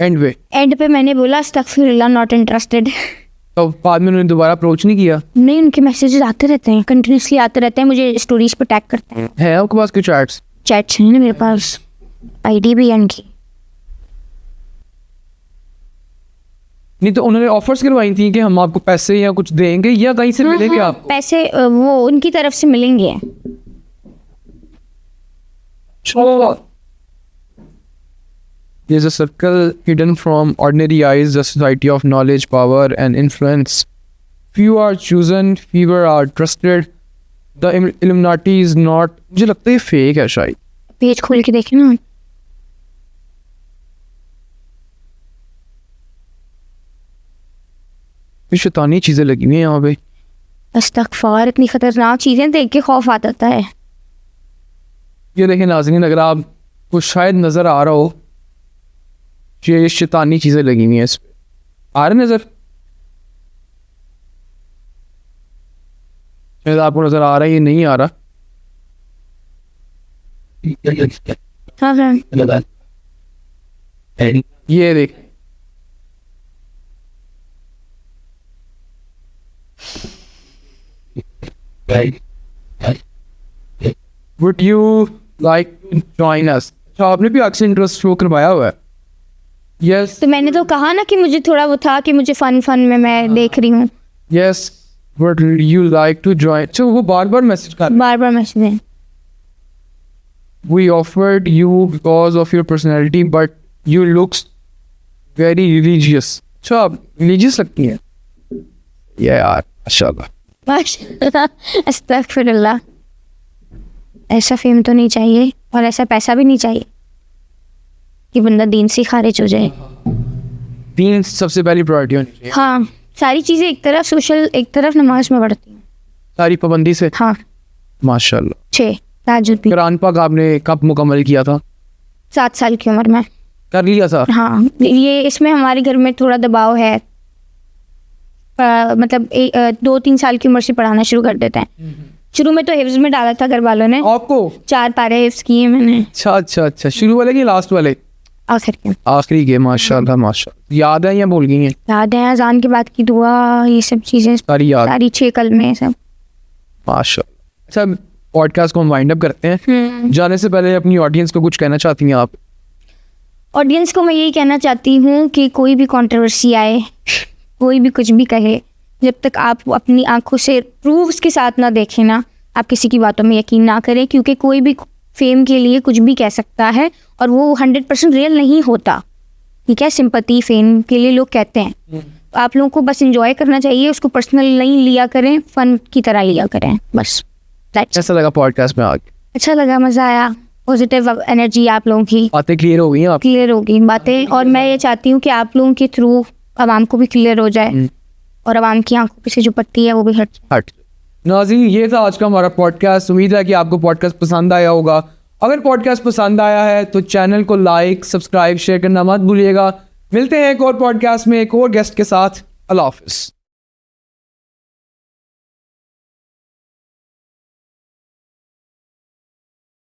एंड पे मैंने बोला अस्तगफिरुल्लाह, नॉट इंटरेस्टेड। तो बाद में उन्होंने दोबारा अप्रोच नहीं किया? नहीं, उनके मैसेजेस आते रहते हैं, कंटिन्यूसली आते रहते हैं, मुझे स्टोरीज पे टैग करते हैं। है आपके पास कोई चैट्स हैं ना मेरे पास, आईडी भी है उनकी। नहीं तो उन्होंने ऑफर्स करवाई थी कि हम आपको पैसे या कुछ देंगे या कहीं से मिलेंगे आपको? पैसे वो उनकी तरफ से मिलेंगे। There's a circle hidden from ordinary eyes, the society of knowledge, power, and influence. Few are chosen, fewer are trusted. The Illuminati is not. मुझे लगता है फेक है शायद। पेज खोल के देखें ना। ये शैतानी चीजें लगी हुई हैं यहाँ पे। अस्तगफार, इतनी खतरनाक चीजें देख के खौफ आता है। ये देखें नाज़रीन, अगर आपको शायद नजर आ रहा हो ये शैतानी चीजें लगी हुई हैं इस पे, आ रहा नजर? शायद आपको नजर आ रहा है, ये नहीं आ रहा। हाँ हाँ, ये देख, Would you like to join us? अच्छा, आपने भी आपसे इंटरेस्ट शो करवाया हुआ है। Yes. तो मैंने तो कहा ना कि मुझे थोड़ा वो था कि मुझे फन में मैं देख रही हूँ। Yes. Would you like to join? अच्छा, वो बार मैसेज कर। बार मैसेज है। We offered you because of your personality, but you looks very religious. अच्छा, आप religious लगती हैं। यार माशाल्लाह। अस्तगफिरुल्लाह, ऐसा फेम तो नहीं चाहिए और ऐसा पैसा भी नहीं चाहिए कि बंदा दीन से खारिज हो जाए। दीन सबसे पहली प्रायोरिटी होनी चाहिए। हाँ, सारी चीज़ें एक तरफ सोशल, एक तरफ नमाज में पढ़ती हूँ, सारी पाबंदी से। हाँ माशाल्लाह। 6 ताजुद भी। कुरान पाक आपने कब मुकम्मल किया था? 7 साल की उम्र में कर लिया था। हाँ, ये इसमें हमारे घर में थोड़ा दबाव है, मतलब 2-3 साल की उम्र से पढ़ाना शुरू कर देते हैं। शुरू में तो हिफ्ज में डाला था घर वालों ने, आपको 4 पारे हिफ्ज किए मैंने। अच्छा, शुरू वाले कि लास्ट वाले? आखिरी के। माशाल्लाह। याद है या भूल गई हैं? याद है, अजान के बाद की दुआ, ये सब चीजें सारी याद, सारी 6 कलमे सब। माशाल्लाह। अच्छा, पॉडकास्ट को हम वाइंड अप करते हैं। जाने से पहले अपनी ऑडियंस को कुछ कहना चाहती हैं आप? ऑडियंस को मैं यही कहना चाहती हूँ कि कोई भी कंट्रोवर्सी आए, कोई भी कुछ भी कहे, जब तक आप अपनी आंखों से प्रूफ्स के साथ ना देखें ना, आप किसी की बातों में यकीन ना करें, क्योंकि कोई भी फेम के लिए कुछ भी कह सकता है और वो 100% रियल नहीं होता। ठीक है, सिंपैथी फेम के लिए लोग कहते हैं। आप लोगों को बस एंजॉय करना चाहिए, उसको पर्सनल नहीं लिया करें, फन की तरह लिया करें बस। कैसा लगा पॉडकास्ट में आके? अच्छा लगा, मज़ा आया, पॉजिटिव एनर्जी आप लोगों की। बातें क्लियर हो गई? क्लियर हो गई बातें, और मैं ये चाहती हूँ कि आप लोगों के थ्रू आवाम को भी क्लियर हो जाए और आवाम की आंखों पे से जो पट्टी है वो भी हट। नाज़रीन, ये था आज का हमारा पॉडकास्ट। उम्मीद है कि आपको पॉडकास्ट पसंद आया होगा। अगर पॉडकास्ट पसंद आया है तो चैनल को लाइक, सब्सक्राइब, शेयर करना मत भूलिएगा। मिलते हैं एक और पॉडकास्ट में एक और गेस्ट के साथ। अल्लाह हाफिज़।